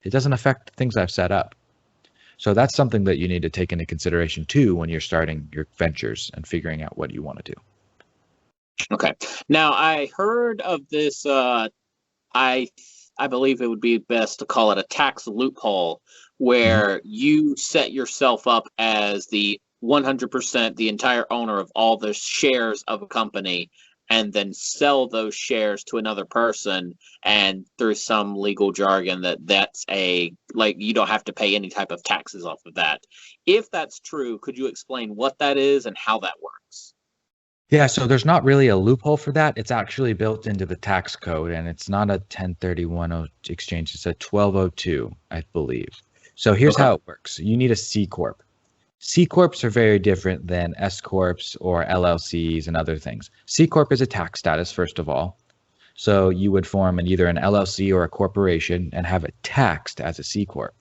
it doesn't affect things I've set up. So that's something that you need to take into consideration too when you're starting your ventures and figuring out what you want to do. Okay. Now I heard of this. I believe it would be best to call it a tax loophole, where you set yourself up as the 100%, the entire owner of all the shares of a company, and then sell those shares to another person, and through some legal jargon that's you don't have to pay any type of taxes off of that. If that's true, could you explain what that is and how that works? Yeah, so there's not really a loophole for that. It's actually built into the tax code, and it's not a 1031 exchange. It's a 1202, I believe. So here's how it works. You need a C Corp. C Corps are very different than S Corps or LLCs and other things. C Corp is a tax status, first of all. So you would form either an LLC or a corporation and have it taxed as a C Corp.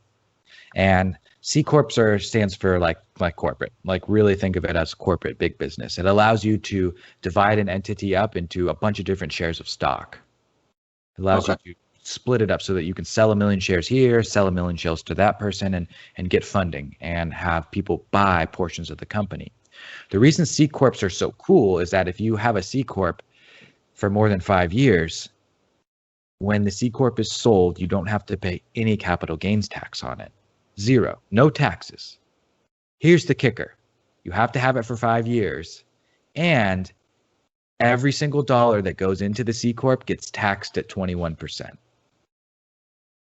And C Corps stands for like corporate, like really think of it as corporate, big business. It allows you to divide an entity up into a bunch of different shares of stock. It allows Okay. you to split it up so that you can sell 1 million shares here, sell 1 million shares to that person, and get funding and have people buy portions of the company. The reason C Corps are so cool is that if you have a C Corp for more than 5 years, when the C Corp is sold, you don't have to pay any capital gains tax on it. Zero. No taxes. Here's the kicker. You have to have it for 5 years, and every single dollar that goes into the C Corp gets taxed at 21%.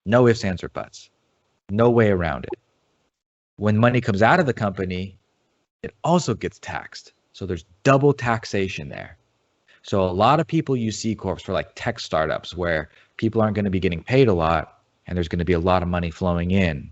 No ifs, ands, or buts. No way around it. When money comes out of the company, it also gets taxed. So there's double taxation there. So a lot of people use C Corps for like tech startups where people aren't going to be getting paid a lot and there's going to be a lot of money flowing in,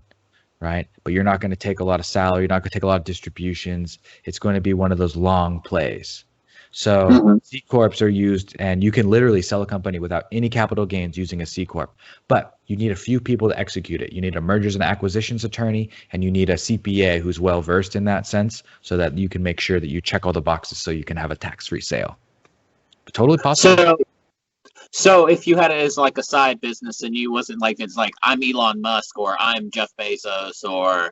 right? But you're not going to take a lot of salary. You're not going to take a lot of distributions. It's going to be one of those long plays. So C Corps are used, and you can literally sell a company without any capital gains using a C Corp. But you need a few people to execute it. You need a mergers and acquisitions attorney, and you need a CPA who's well versed in that sense, so that you can make sure that you check all the boxes so you can have a tax-free sale. Totally possible. So if you had it as like a side business and you wasn't like, it's like I'm Elon Musk or I'm Jeff Bezos or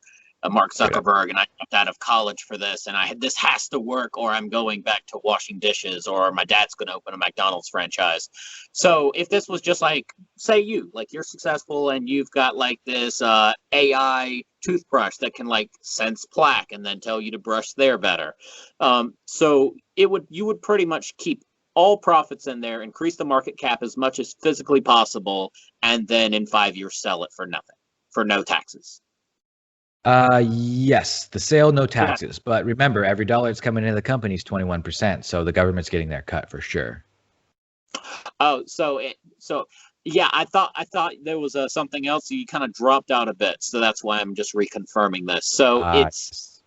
Mark Zuckerberg and I dropped out of college for this and this has to work or I'm going back to washing dishes or my dad's going to open a McDonald's franchise. So if this was just like, say you're successful and you've got like this AI toothbrush that can like sense plaque and then tell you to brush there better. So you would pretty much keep all profits in there, increase the market cap as much as physically possible, and then in 5 years sell it for nothing, for no taxes. Yes, the sale, no taxes. Yeah. But remember, every dollar that's coming into the company is 21%, so the government's getting their cut for sure. Oh, yeah, I thought there was something else. You kind of dropped out a bit, so that's why I'm just reconfirming this. So it's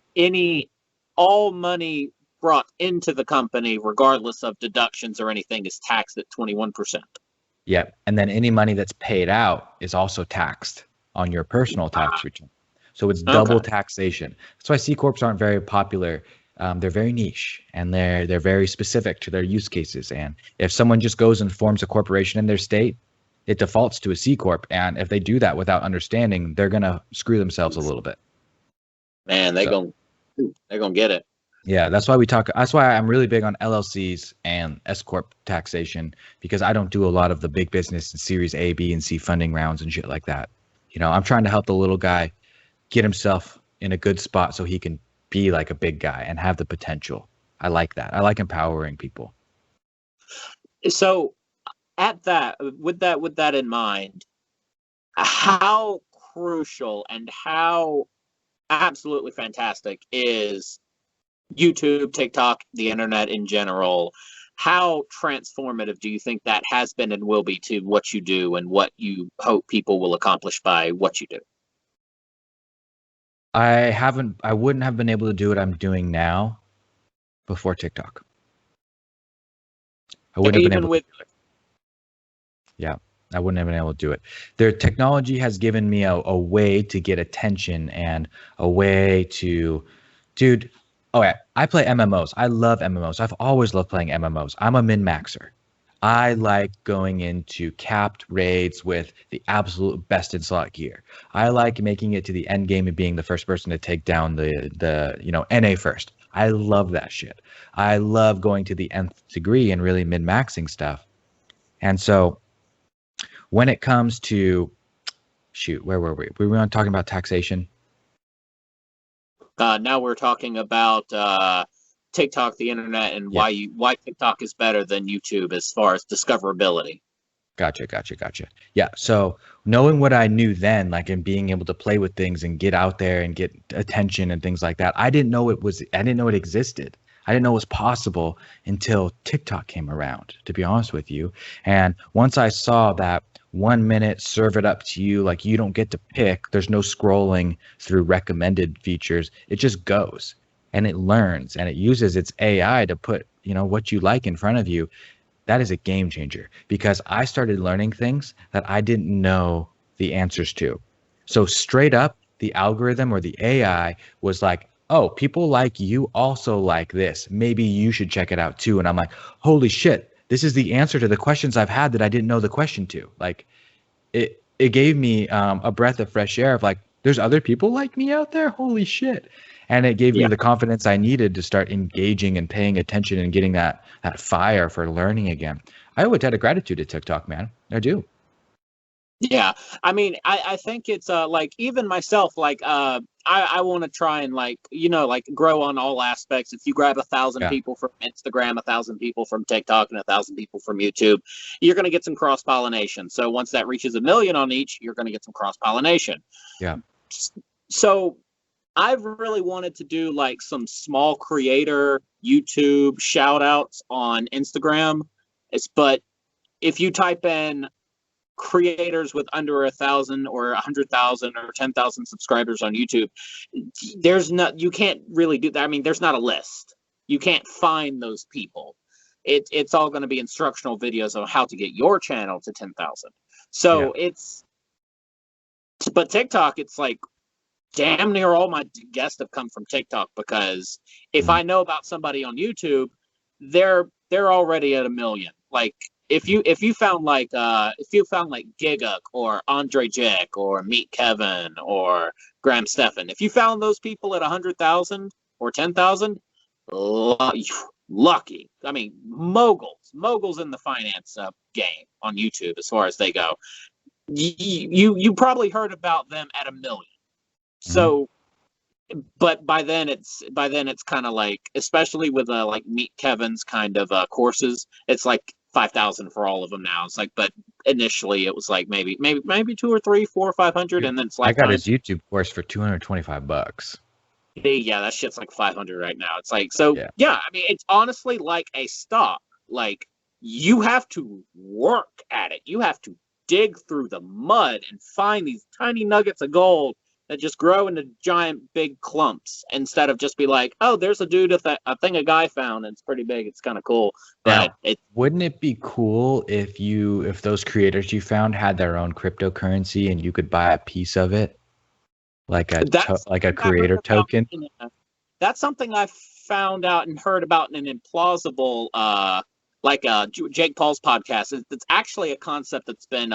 all money brought into the company, regardless of deductions or anything, is taxed at 21%. Yep. And then any money that's paid out is also taxed on your personal tax return. So it's double taxation. That's why C Corps aren't very popular. They're very niche and they're very specific to their use cases. And if someone just goes and forms a corporation in their state, it defaults to a C Corp. And if they do that without understanding, they're going to screw themselves a little bit. Man, they're going to get it. Yeah, that's why I'm really big on LLCs and S Corp taxation, because I don't do a lot of the big business and Series A, B, and C funding rounds and shit like that. I'm trying to help the little guy get himself in a good spot so he can be like a big guy and have the potential. I like that. I like empowering people. So with that in mind, how crucial and how absolutely fantastic is YouTube, TikTok, the internet in general? How transformative do you think that has been and will be to what you do and what you hope people will accomplish by what you do? I wouldn't have been able to do what I'm doing now before TikTok. I wouldn't have been able to do it. Yeah, I wouldn't have been able to do it. Their technology has given me a way to get attention and a way to, dude. Oh yeah, I play MMOs. I love MMOs. I've always loved playing MMOs. I'm a min-maxer. I like going into capped raids with the absolute best in slot gear. I like making it to the end game and being the first person to take down the NA first. I love that shit. I love going to the nth degree and really min-maxing stuff. And so when it comes to, where were we? We were talking about taxation. Now we're talking about TikTok, the internet, and why TikTok is better than YouTube as far as discoverability. Gotcha. Yeah. So knowing what I knew then, like in being able to play with things and get out there and get attention and things like that, I didn't know it existed. I didn't know it was possible until TikTok came around, to be honest with you. And once I saw that 1 minute, serve it up to you, like you don't get to pick, there's no scrolling through recommended features. It just goes and it learns and it uses its AI to put, what you like in front of you. That is a game changer, because I started learning things that I didn't know the answers to. So straight up, the algorithm or the AI was like, oh, people like you also like this. Maybe you should check it out too. And I'm like, holy shit, this is the answer to the questions I've had that I didn't know the question to. Like it gave me a breath of fresh air of like, there's other people like me out there. Holy shit. And it gave me the confidence I needed to start engaging and paying attention and getting that fire for learning again. I owe a debt of gratitude to TikTok, man. I do. Yeah, I mean, I think it's like even myself, like I want to try and like like grow on all aspects. If you grab 1,000 people from Instagram, 1,000 people from TikTok, and 1,000 people from YouTube, you're going to get some cross pollination. So once that reaches 1 million on each, you're going to get some cross pollination. Yeah. So I've really wanted to do like some small creator YouTube shout outs on Instagram. But if you type in creators with under 1,000 or 100,000 or 10,000 subscribers on YouTube, you can't really do that. I mean, there's not a list. You can't find those people. It's all going to be instructional videos on how to get your channel to 10,000. So but TikTok, it's like damn near all my guests have come from TikTok, because if I know about somebody on YouTube, they're already at 1 million. Like if you found like Giguk or Andre Jack or Meet Kevin or Graham Stephan, if you found those people at 100,000 or 10,000, lucky. I mean, moguls in the finance game on YouTube as far as they go. You probably heard about them at 1 million. So, but by then it's kind of like, especially with like Meet Kevin's kind of courses, it's like 5,000 for all of them now. It's like, but initially it was like maybe 2 or 3, 4 or 500, and then it's like I got his YouTube course for $225. Yeah, that shit's like 500 right now. It's like, so yeah, I mean, it's honestly like a stock. Like, you have to work at it. You have to dig through the mud and find these tiny nuggets of gold that just grow into giant big clumps, instead of just be like, oh, there's a dude, a thing a guy found, and it's pretty big, it's kind of cool. But wouldn't it be cool if those creators you found had their own cryptocurrency and you could buy a piece of it, like a creator token? That's something I found out and heard about in an implausible like Jake Paul's podcast. It's actually a concept that's been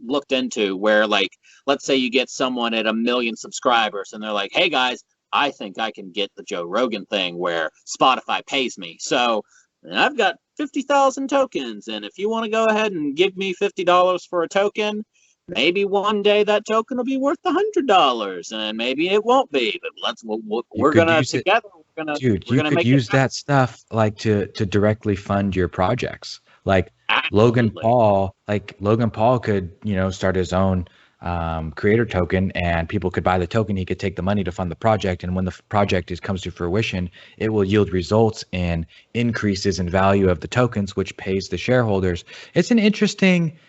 looked into, where like, let's say you get someone at 1 million subscribers and they're like, hey guys, I think I can get the Joe Rogan thing where Spotify pays me. So I've got 50,000 tokens, and if you want to go ahead and give me $50 for a token, maybe one day that token will be worth $100, and maybe it won't be. But we're gonna together. Dude, you could use that stuff like to directly fund your projects. Like Logan Paul could, start his own creator token, and people could buy the token. He could take the money to fund the project, and when the project comes to fruition, it will yield results in increases in value of the tokens, which pays the shareholders. It's an interesting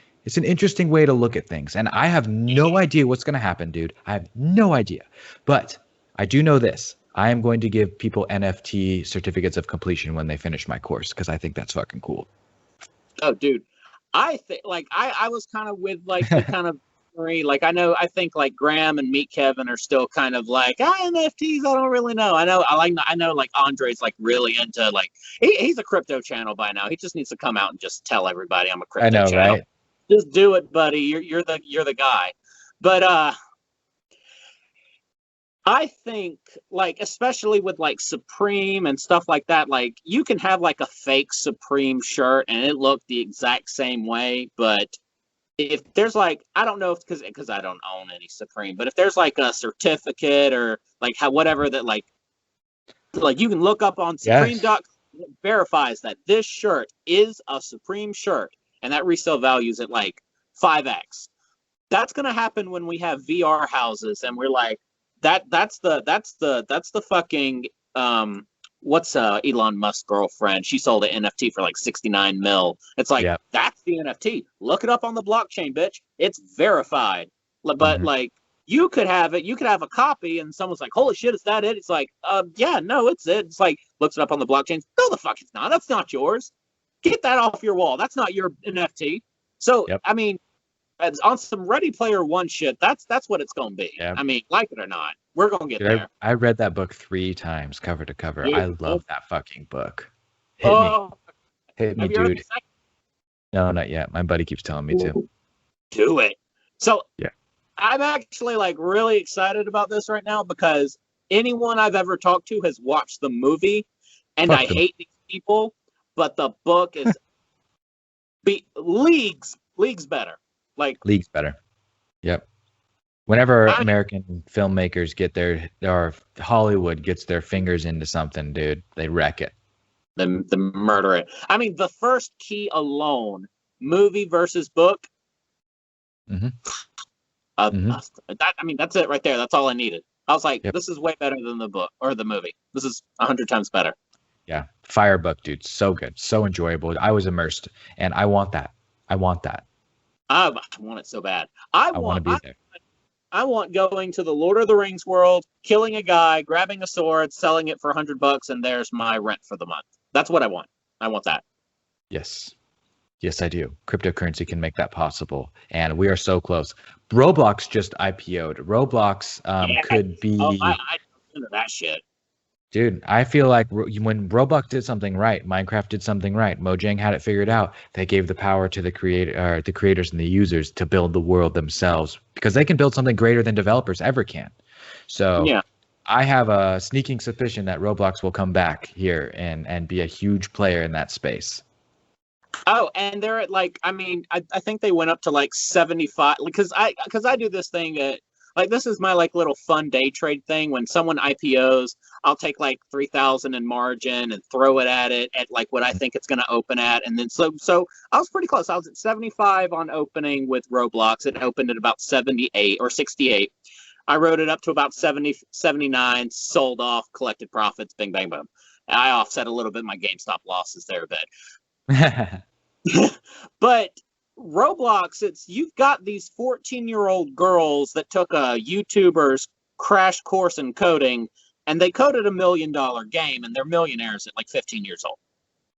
way to look at things, and I have no idea what's going to happen, dude. I have no idea, but I do know this. I am going to give people NFT certificates of completion when they finish my course, because I think that's fucking cool. Oh, dude, I think like I was kind of with like the kind of like, I think like Graham and Meet Kevin are still kind of like NFTs. I don't really know. I know like Andre's like really into like he's a crypto channel by now. He just needs to come out and just tell everybody I'm a crypto channel. Right? Just do it, buddy. You're the guy. But I think, like, especially with like Supreme and stuff like that, like you can have like a fake Supreme shirt and it looked the exact same way. But if there's like, I don't know if because I don't own any Supreme, but if there's like a certificate or like whatever that like you can look up on Supreme.com, it verifies that this shirt is a Supreme shirt, and that resale value is at like 5x. That's gonna happen when we have VR houses, and we're like, that's the fucking what's Elon Musk's girlfriend? She sold an NFT for like 69 mil. It's like, that's the NFT. Look it up on the blockchain, bitch. It's verified. But like, you could have it. You could have a copy, and someone's like, "Holy shit, is that it?" It's like, yeah, no, it's it. It's like, looks it up on the blockchain. No, the fuck, it's not. That's not yours. Get that off your wall. That's not your NFT. So, I mean, on some Ready Player One shit, that's what it's gonna be. I mean, like it or not, we're gonna get there. I read that book 3 times, cover to cover. Dude, I love that fucking book. Hit me, dude. No, not yet. My buddy keeps telling me to. Do it. So Yeah. I'm actually like really excited about this right now because anyone I've ever talked to has watched the movie, and Fuck I them. hate these people, but the book is leagues better. Like League's better. Yep. Whenever I American filmmakers get or Hollywood gets their fingers into something, dude, they wreck it. the murder it. I mean, the first key alone, movie versus book. Mm-hmm. I mean, that's it right there. That's all I needed. I was like, Yep. this is way better than the book or the movie. This is 100 times better. Yeah. Firebook, dude. So good. So enjoyable. I was immersed, and I want that. I want that. I want it so bad. I want to be there. I want going to the Lord of the Rings world, killing a guy, grabbing a sword, selling it for $100, and there's my rent for the month. That's what I want. I want that. Yes. Yes, I do. Cryptocurrency can make that possible, and we are so close. Roblox just IPO'd. Roblox could be. Oh, I into that shit. Dude, I feel like when Roblox did something right, Minecraft did something right, Mojang had it figured out. They gave the power to the creators and the users to build the world themselves because they can build something greater than developers ever can. So Yeah. I have a sneaking suspicion that Roblox will come back here and be a huge player in that space. Oh, and they're at like, I mean, I think they went up to like 75 because I do this thing at like this is my like little fun day trade thing. When someone IPOs, I'll take like 3,000 in margin and throw it at like what I think it's going to open at, and then so I was pretty close. I was at 75 on opening with Roblox. It opened at about 78 or 68. I wrote it up to about 70, 79, sold off, collected profits, bing, bang, boom. I offset a little bit my GameStop losses there a bit. But Roblox, you've got these 14-year-old girls that took a YouTuber's crash course in coding, and they coded $1 million game, and they're millionaires at like 15 years old.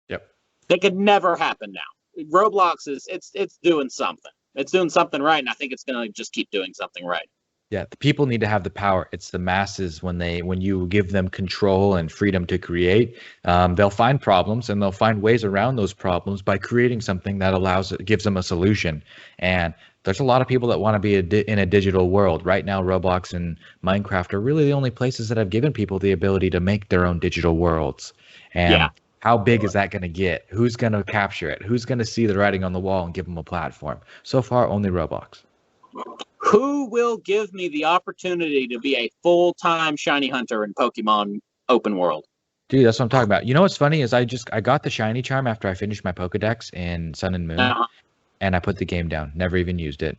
Yep. That could never happen now. Roblox it's doing something. It's doing something right, and I think it's going to just keep doing something right. Yeah, the people need to have the power. It's the masses when you give them control and freedom to create, they'll find problems and they'll find ways around those problems by creating something that gives them a solution. And there's a lot of people that want to be in a digital world. Right now, Roblox and Minecraft are really the only places that have given people the ability to make their own digital worlds. And Yeah. how big is that going to get? Who's going to capture it? Who's going to see the writing on the wall and give them a platform? So far, only Roblox. Who will give me the opportunity to be a full-time shiny hunter in Pokemon open world? Dude, that's what I'm talking about. You know what's funny is I got the shiny charm after I finished my Pokedex in Sun and Moon, and I put the game down. Never even used it.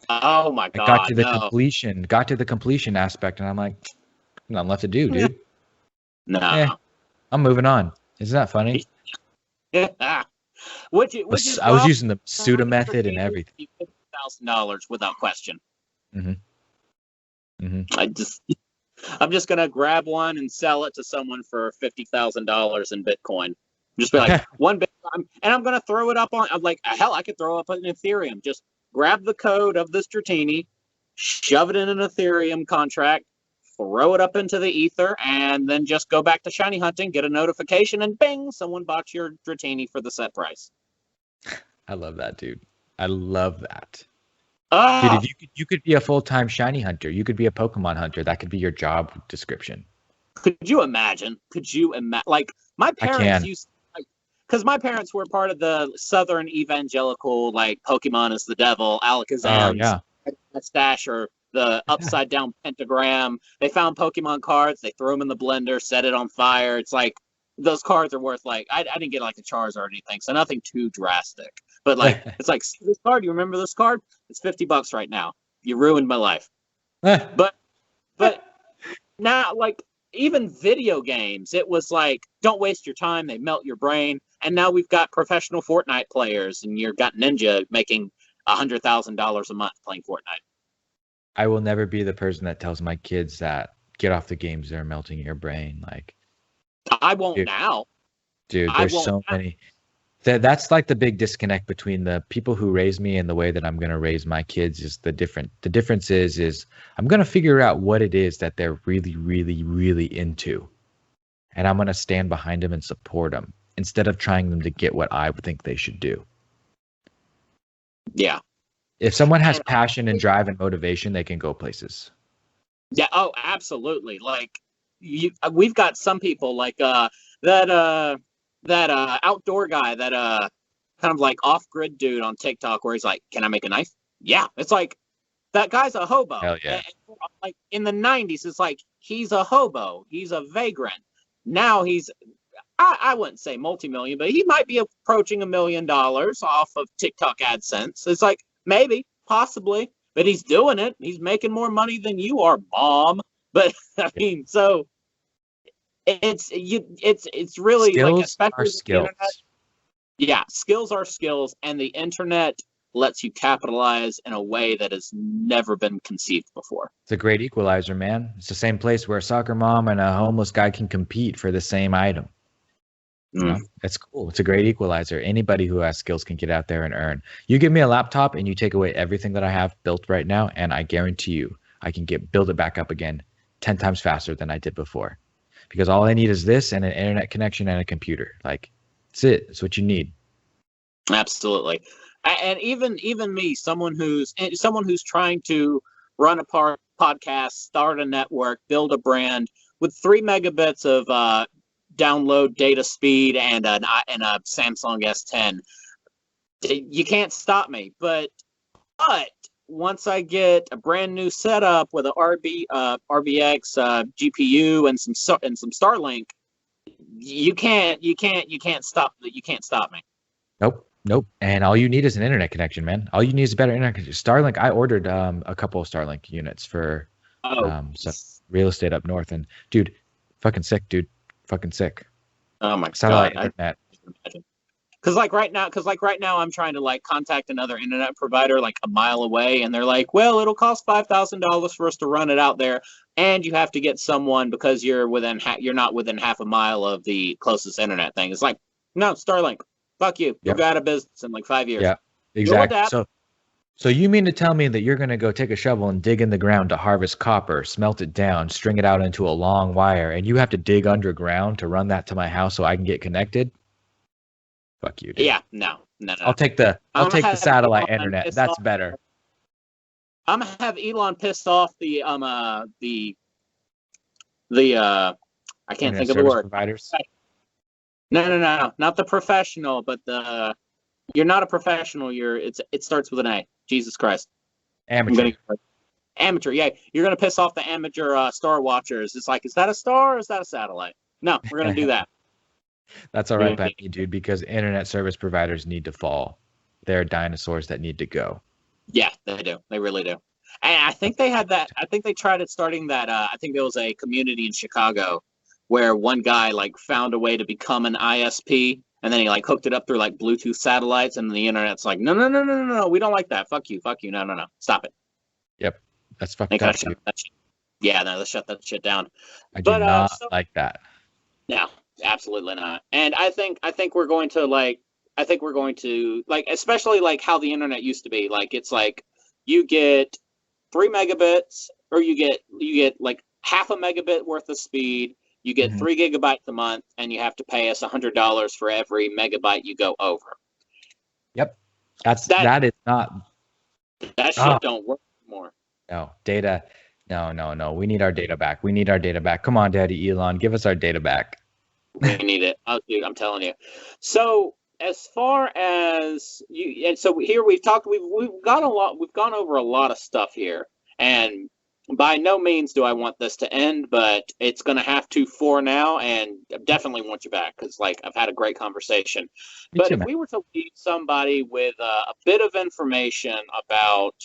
Oh my god! I got to the completion aspect, and I'm like, nothing left to do, dude. No, I'm moving on. Isn't that funny? Yeah. I was using the pseudo method and everything. $50,000 without question. Mm-hmm. I'm just gonna grab one and sell it to someone for $50,000 in Bitcoin. Just be like one Bitcoin, and I'm gonna throw it up on. I'm like, hell, I could throw up an Ethereum. Just grab the code of this Dratini, shove it in an Ethereum contract, throw it up into the ether, and then just go back to shiny hunting, get a notification, and bing, someone bought your Dratini for the set price. I love that, dude. I love that. Ah! Dude, if you could be a full-time shiny hunter, you could be a Pokemon hunter. That could be your job description. Could you imagine? Like my parents used, because my parents were part of the Southern evangelical, like Pokemon is the devil, Alakazam's mustache, or the upside down pentagram. They found Pokemon cards, they threw them in the blender, set it on fire. It's like those cards are worth like I didn't get like a Charizard or anything, so nothing too drastic. But like it's like, see this card, you remember this card? It's $50 right now. You ruined my life. but now, like, even video games, it was like, don't waste your time, they melt your brain. And now we've got professional Fortnite players, and you've got Ninja making $100,000 a month playing Fortnite. I will never be the person that tells my kids that get off the games, they're melting your brain. Like, I won't now. Dude, there's so many. That's like the big disconnect between the people who raise me and the way that I'm going to raise my kids is the difference is I'm going to figure out what it is that they're really, really, really into. And I'm going to stand behind them and support them instead of trying them to get what I would think they should do. Yeah. If someone has passion and drive and motivation, they can go places. Yeah. Oh, absolutely. Like we've got some people like that outdoor guy, that kind of like off-grid dude on TikTok, where he's like, "Can I make a knife?" Yeah. It's like that guy's a hobo. Hell yeah. Like in the 90s, it's like he's a hobo, he's a vagrant. Now he's, I wouldn't say multi-million, but he might be approaching $1 million off of TikTok AdSense. It's like maybe, possibly, but he's doing it. He's making more money than you are, mom. But I mean, so it's really skills like, especially are skills. Yeah, skills are skills, and the internet lets you capitalize in a way that has never been conceived before. It's a great equalizer, man. It's the same place where a soccer mom and a homeless guy can compete for the same item. You know, it's cool. It's a great equalizer. Anybody who has skills can get out there and earn. You give me a laptop and you take away everything that I have built right now, and I guarantee you I can build it back up again 10 times faster than I did before. Because all I need is this and an internet connection and a computer. Like, that's it. It's what you need. Absolutely. And even me, someone who's trying to run a podcast, start a network, build a brand with 3 megabits of download data speed and a Samsung S10, you can't stop me. But once I get a brand new setup with a RBX GPU and some Starlink, you can't stop me. Nope. And all you need is an internet connection, man. All you need is a better internet connection. Starlink, I ordered a couple of Starlink units for some real estate up north. And dude, fucking sick, dude. Fucking sick. Oh my satellite God. internet. Because like right now, I'm trying to like contact another internet provider like a mile away, and they're like, "Well, it'll cost $5,000 for us to run it out there, and you have to get someone because you're not within half a mile of the closest internet thing." It's like, no, Starlink, fuck you. You'll go out of business in like 5 years. Yeah, exactly. So you mean to tell me that you're gonna go take a shovel and dig in the ground to harvest copper, smelt it down, string it out into a long wire, and you have to dig underground to run that to my house so I can get connected? Fuck you, dude. Yeah, no. I'll take the satellite internet. That's better. I'm gonna have Elon pissed off the I can't think of the word. Providers. No, not the professional, but you're not a professional. It starts with an A. Jesus Christ. Amateur. Amateur, yeah. You're gonna piss off the amateur star watchers. It's like, is that a star or is that a satellite? No, we're gonna do that. That's all right by me, dude, because internet service providers need to fall. They're dinosaurs that need to go. Yeah, they do. They really do. And I think they had that. I think they tried it starting that. I think there was a community in Chicago where one guy like found a way to become an ISP, and then he like hooked it up through like Bluetooth satellites, and the internet's like, no, we don't like that. Fuck you, no, stop it. Yep, that's fucking tough. Yeah, no, let's shut that shit down. I do not like that. No, absolutely not. And I think we're going to like, especially like how the internet used to be. Like, it's like you get 3 megabits, or you get like half a megabit worth of speed. You get 3 gigabytes a month, and you have to pay us $100 for every megabyte you go over. Yep, that is not. That shit don't work anymore. No data. No. We need our data back. Come on, Daddy Elon, give us our data back. We need it. Oh, dude, I'm telling you. So as far as you, and so here we've gone over a lot of stuff here, and by no means do I want this to end, but it's going to have to for now, and I definitely want you back because, like, I've had a great conversation. But if we were to leave somebody with a bit of information about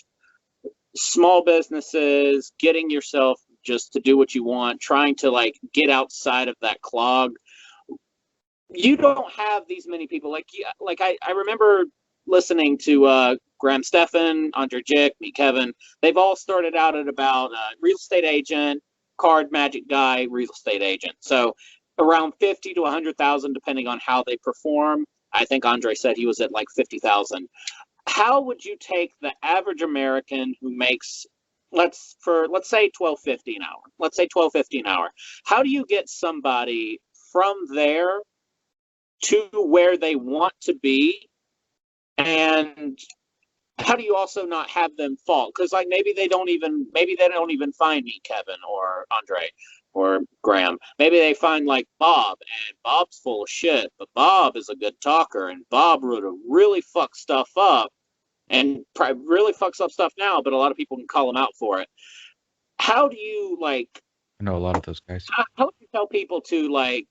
small businesses, getting yourself just to do what you want, trying to, like, get outside of that clog, you don't have these many people. Like I remember listening to Graham Stephan, Andre Jick, me, Kevin. They've all started out at about real estate agent, card magic guy, real estate agent. So around 50 to 100,000, depending on how they perform. I think Andre said he was at like 50,000. How would you take the average American who makes, let's say $12.50 an hour. Let's say $12.50 an hour. How do you get somebody from there to where they want to be? And how do you also not have them fall? Because like maybe they don't even find me, Kevin or Andre or Graham. Maybe they find like Bob, and Bob's full of shit, but Bob is a good talker, and Bob would have really fucked stuff up, and really fucks up stuff now. But a lot of people can call him out for it. How do you like? I know a lot of those guys. How do you tell people to like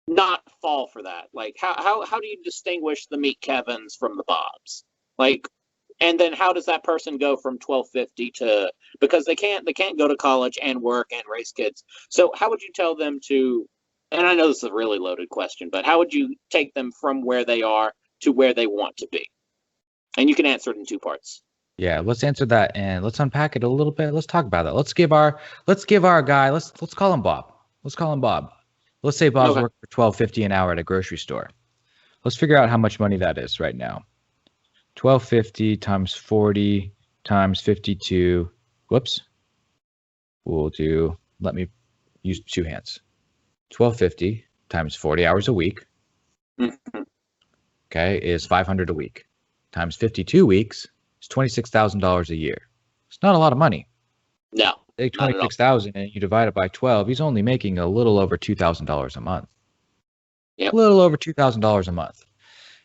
not fall for that? Like how do you distinguish the meet Kevins from the Bobs? Like, and then how does that person go from 1250 to, because they can't go to college and work and raise kids. So how would you tell them to, and I know this is a really loaded question, but how would you take them from where they are to where they want to be? And you can answer it in two parts. Yeah, let's answer that and let's unpack it a little bit. Let's talk about that. Let's give our guy, let's call him Bob. Let's call him Bob. Let's say Bob's working for $12.50 an hour at a grocery store. Let's figure out how much money that is right now. $12.50 times 40 times 52. Whoops. Let me use two hands. $12.50 times 40 hours a week. Okay, is $500 a week. Times 52 weeks is $26,000 a year. It's not a lot of money. No. Take 26,000 and you divide it by 12. He's only making a little over $2,000 a month. Yep. A little over $2,000 a month.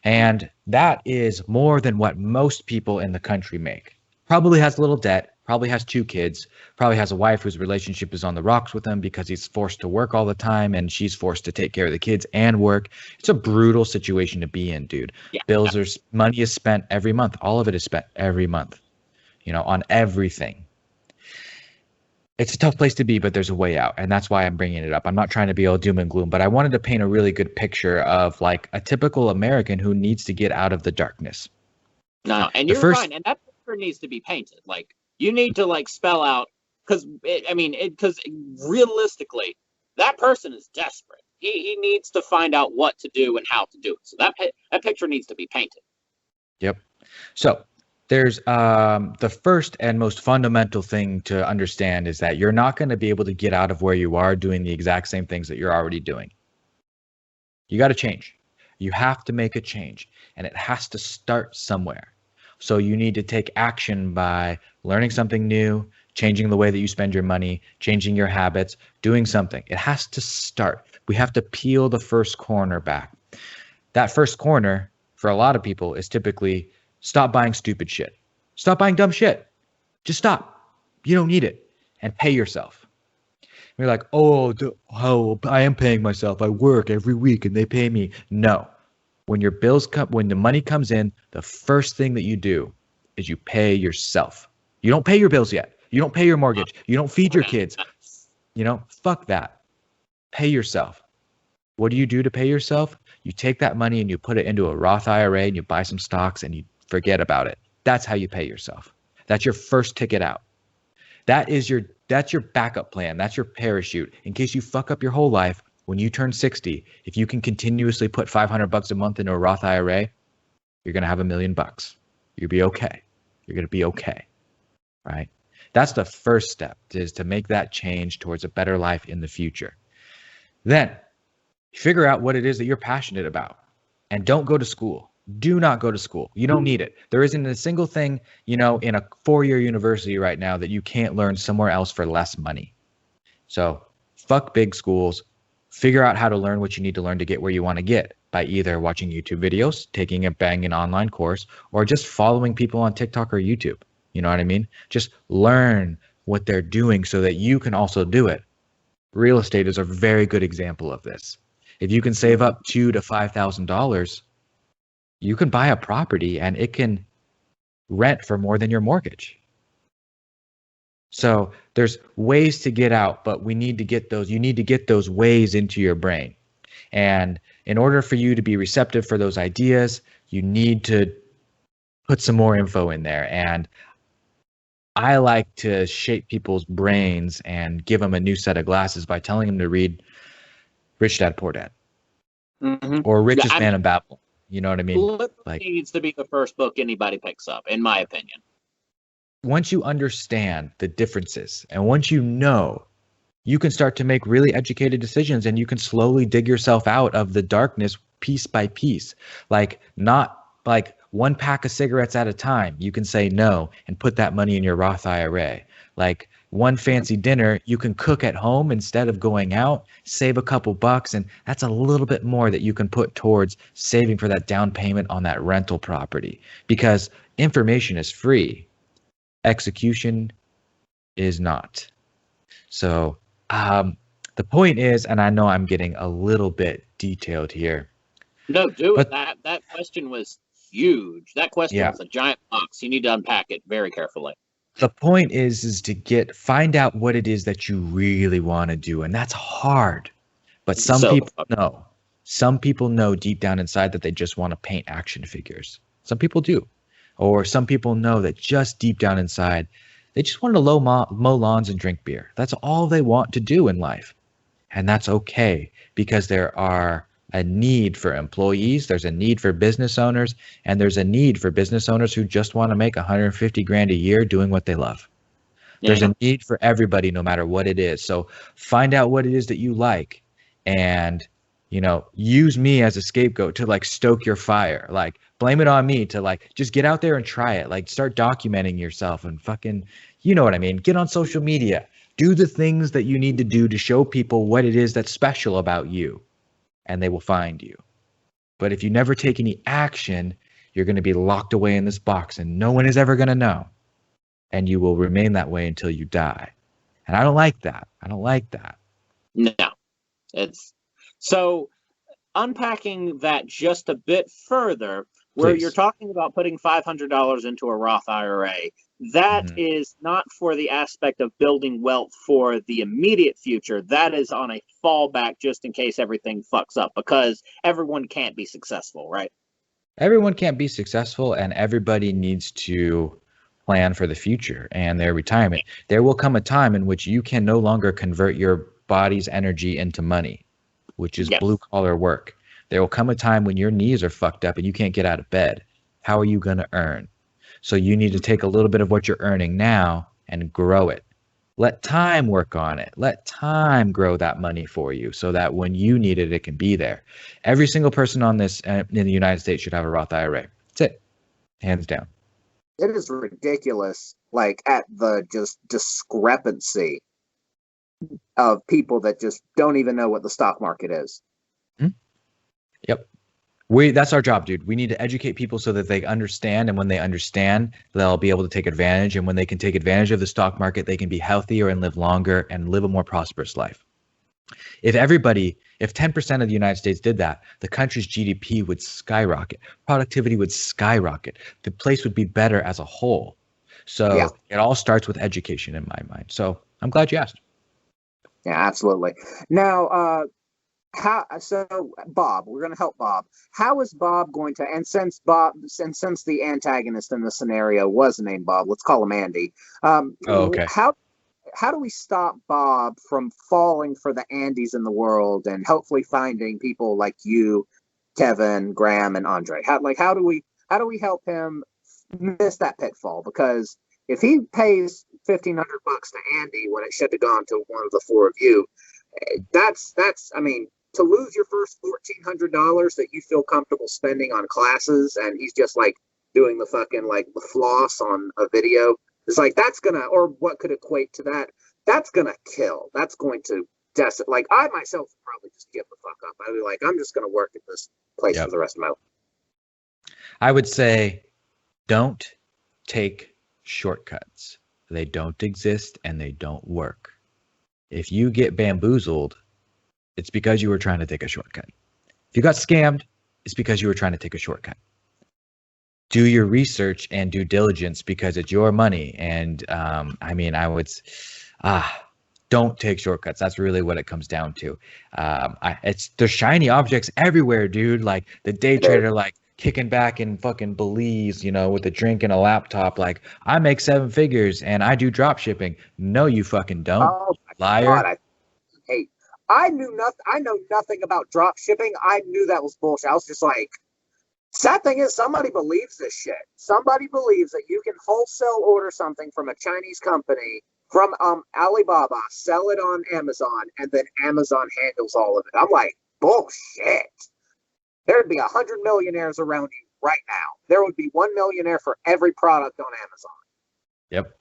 And that is more than what most people in the country make. Probably has a little debt, probably has 2 kids, probably has a wife whose relationship is on the rocks with him because he's forced to work all the time and she's forced to take care of the kids and work. It's a brutal situation to be in, dude. Yeah. Money is spent every month. All of it is spent every month, on everything. It's a tough place to be, but there's a way out. And that's why I'm bringing it up. I'm not trying to be all doom and gloom, but I wanted to paint a really good picture of like a typical American who needs to get out of the darkness. No, and you're fine. And that picture needs to be painted. Like you need to like spell out, because realistically, that person is desperate. He needs to find out what to do and how to do it. So that picture needs to be painted. Yep. So there's the first and most fundamental thing to understand is that you're not going to be able to get out of where you are doing the exact same things that you're already doing. You got to change. You have to make a change, and it has to start somewhere. So you need to take action by learning something new, changing the way that you spend your money, changing your habits, doing something. It has to start. We have to peel the first corner back. That first corner, for a lot of people, is typically stop buying stupid shit. Stop buying dumb shit. Just stop. You don't need it. And pay yourself. You're like, I am paying myself. I work every week and they pay me. No. When your bills come, when the money comes in, the first thing that you do is you pay yourself. You don't pay your bills yet. You don't pay your mortgage. You don't feed your kids. Fuck that. Pay yourself. What do you do to pay yourself? You take that money and you put it into a Roth IRA and you buy some stocks and you forget about it. That's how you pay yourself. That's your first ticket out. That's your backup plan. That's your parachute. In case you fuck up your whole life, when you turn 60, if you can continuously put $500 a month into a Roth IRA, you're going to have $1 million. You'll be okay. You're going to be okay. Right? That's the first step, is to make that change towards a better life in the future. Then figure out what it is that you're passionate about, and don't go to school. Do not go to school. You don't need it. There isn't a single thing, in a 4-year university right now that you can't learn somewhere else for less money. So fuck big schools. Figure out how to learn what you need to learn to get where you want to get by either watching YouTube videos, taking a banging online course, or just following people on TikTok or YouTube. You know what I mean? Just learn what they're doing so that you can also do it. Real estate is a very good example of this. If you can save up $2,000 to $5,000, you can buy a property and it can rent for more than your mortgage. So there's ways to get out, but you need to get those ways into your brain. And in order for you to be receptive for those ideas, you need to put some more info in there. And I like to shape people's brains and give them a new set of glasses by telling them to read Rich Dad, Poor Dad, or Richest Man in Babylon. You know what I mean? Like, it needs to be the first book anybody picks up, in my opinion. Once you understand the differences, and once you know, you can start to make really educated decisions, and you can slowly dig yourself out of the darkness piece by piece. Like, not like one pack of cigarettes at a time, you can say no and put that money in your Roth IRA. Like one fancy dinner, you can cook at home instead of going out, save a couple bucks, and that's a little bit more that you can put towards saving for that down payment on that rental property. Because information is free, execution is not. So the point is, and I know I'm getting a little bit detailed here. No, do it. That question was huge. That question was a giant box. You need to unpack it very carefully. The point is to find out what it is that you really want to do, and that's hard. But some people know deep down inside that they just want to paint action figures. Some people do, or some people know that just deep down inside, they just want to mow lawns and drink beer. That's all they want to do in life, and that's okay because there are a need for employees, there's a need for business owners, and there's a need for business owners who just want to make 150 grand a year doing what they love. Yeah. There's a need for everybody, no matter what it is. So find out what it is that you like and, use me as a scapegoat to like stoke your fire. Like blame it on me to like, just get out there and try it. Like start documenting yourself and fucking, you know what I mean? Get on social media, do the things that you need to do to show people what it is that's special about you. And they will find you. But if you never take any action, you're going to be locked away in this box and no one is ever going to know. And you will remain that way until you die. And I don't like that. No. It's so unpacking that just a bit further, where you're talking about putting $500 into a Roth IRA. That is not for the aspect of building wealth for the immediate future. That is on a fallback just in case everything fucks up, because everyone can't be successful, right? Everyone can't be successful, and everybody needs to plan for the future and their retirement. There will come a time in which you can no longer convert your body's energy into money, which is blue collar work. There will come a time when your knees are fucked up and you can't get out of bed. How are you going to earn? So you need to take a little bit of what you're earning now and grow it. Let time work on it. Let time grow that money for you so that when you need it, it can be there. Every single person on this in the United States should have a Roth IRA. That's it. Hands down. It is ridiculous, like at the just discrepancy of people that just don't even know what the stock market is. Yep. That's our job, dude. We need to educate people so that they understand. And when they understand, they'll be able to take advantage. And when they can take advantage of the stock market, they can be healthier and live longer and live a more prosperous life. If 10% of the United States did that, the country's GDP would skyrocket. Productivity would skyrocket. The place would be better as a whole. So it all starts with education in my mind. So I'm glad you asked. Yeah, absolutely. Now, Bob, we're going to help Bob. How is Bob going to, and since the antagonist in the scenario was named Bob, let's call him Andy. Okay. How do we stop Bob from falling for the Andys in the world and hopefully finding people like you, Kevin, Graham, and Andre? How do we help him miss that pitfall? Because if he pays $1,500 to Andy when it should have gone to one of the four of you, that's to lose your first $1,400 that you feel comfortable spending on classes, and he's just like doing the fucking like the floss on a video. It's like that's gonna, or what could equate to that? That's gonna kill. That's going to like I myself would probably just give the fuck up. I'd be like, I'm just gonna work at this place for the rest of my life. I would say, don't take shortcuts. They don't exist and they don't work. If you get bamboozled, it's because you were trying to take a shortcut. If you got scammed, it's because you were trying to take a shortcut. Do your research and due diligence because it's your money. And don't take shortcuts. That's really what it comes down to. There's shiny objects everywhere, dude. Like the day trader, like kicking back in fucking Belize, with a drink and a laptop. Like, I make 7 figures and I do drop shipping. No, you fucking don't. Oh, liar. God, I know nothing about drop shipping. I knew that was bullshit. I was just like, sad thing is, somebody believes this shit. Somebody believes that you can wholesale order something from a Chinese company, from Alibaba, sell it on Amazon, and then Amazon handles all of it. I'm like, bullshit. There'd be 100 millionaires around you right now. There would be one millionaire for every product on Amazon. Yep.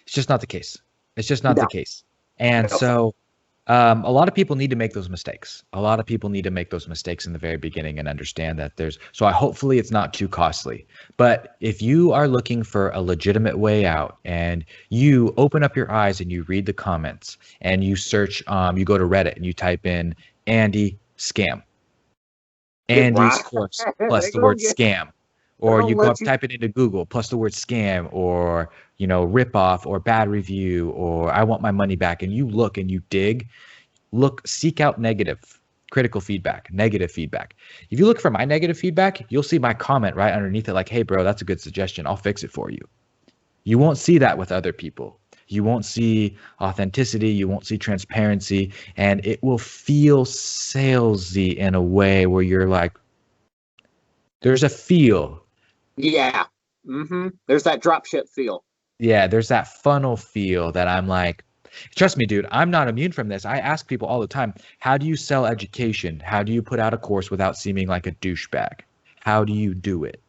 It's just not the case. It's just not the case. And No. so a lot of people need to make those mistakes. A lot of people need to make those mistakes in the very beginning and understand that hopefully it's not too costly. But if you are looking for a legitimate way out and you open up your eyes and you read the comments and you search, you go to Reddit and you type in Andy scam, Andy's course plus the word scam. Or you go up, type it into Google plus the word scam, or, rip off, or bad review, or I want my money back. And you look and you dig, seek out critical feedback, negative feedback. If you look for my negative feedback, you'll see my comment right underneath it like, hey, bro, that's a good suggestion. I'll fix it for you. You won't see that with other people. You won't see authenticity. You won't see transparency. And it will feel salesy in a way where you're like, there's a feel. Yeah. There's that dropship feel. Yeah, there's that funnel feel that I'm like, trust me, dude, I'm not immune from this. I ask people all the time, how do you sell education? How do you put out a course without seeming like a douchebag? How do you do it?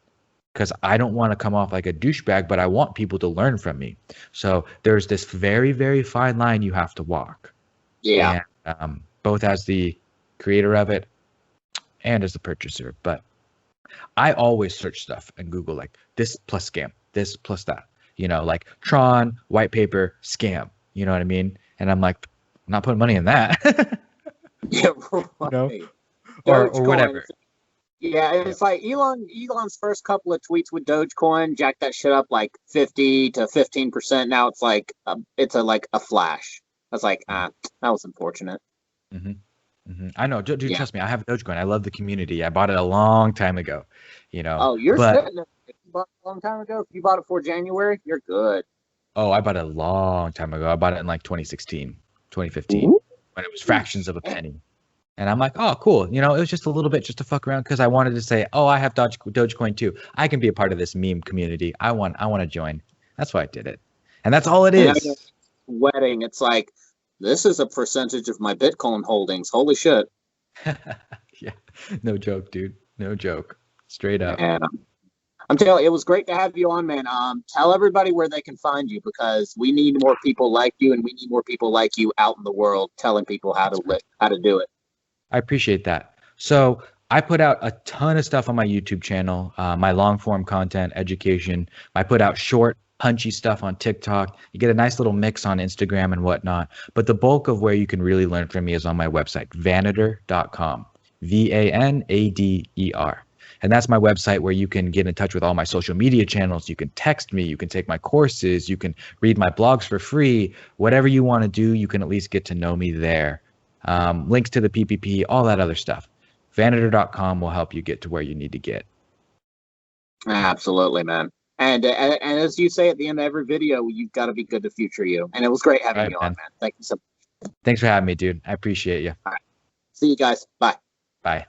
Because I don't want to come off like a douchebag, but I want people to learn from me. So there's this very, very fine line you have to walk. Yeah. And, both as the creator of it and as the purchaser. But I always search stuff in Google like this plus scam, this plus that, like Tron, white paper, scam. You know what I mean? And I'm like, I'm not putting money in that. Yeah, right. Or whatever. Yeah, it's like Elon's first couple of tweets with Dogecoin jacked that shit up like 50 to 15%. Now it's like it's a flash. I was like, that was unfortunate. I know, dude. Trust me, I have Dogecoin. I love the community. I bought it a long time ago. Oh, you're sitting. If you bought it a long time ago, if you bought it for January, you're good. Oh, I bought it a long time ago. I bought it in like 2016, 2015, when it was fractions of a penny. And I'm like, oh, cool. It was just a little bit just to fuck around because I wanted to say, oh, I have Dogecoin too. I can be a part of this meme community. I want to join. That's why I did it. And that's all it is. Wedding. It's like, this is a percentage of my Bitcoin holdings. Holy shit. Yeah. No joke, dude. No joke. Straight up. And I'm telling you, it was great to have you on, man. Tell everybody where they can find you because we need more people like you and we need more people like you out in the world telling people how to do it. I appreciate that. So I put out a ton of stuff on my YouTube channel, my long form content, education. I put out short, punchy stuff on TikTok. You get a nice little mix on Instagram and whatnot. But the bulk of where you can really learn from me is on my website, Vanader.com, Vanader. And that's my website where you can get in touch with all my social media channels. You can text me. You can take my courses. You can read my blogs for free. Whatever you want to do, you can at least get to know me there. Links to the PPP, all that other stuff. Vanader.com will help you get to where you need to get. Absolutely, man. And as you say at the end of every video, you've got to be good to future you. And it was great having you on, man. Thank you so much. Thanks for having me, dude. I appreciate you. All right. See you guys. Bye. Bye.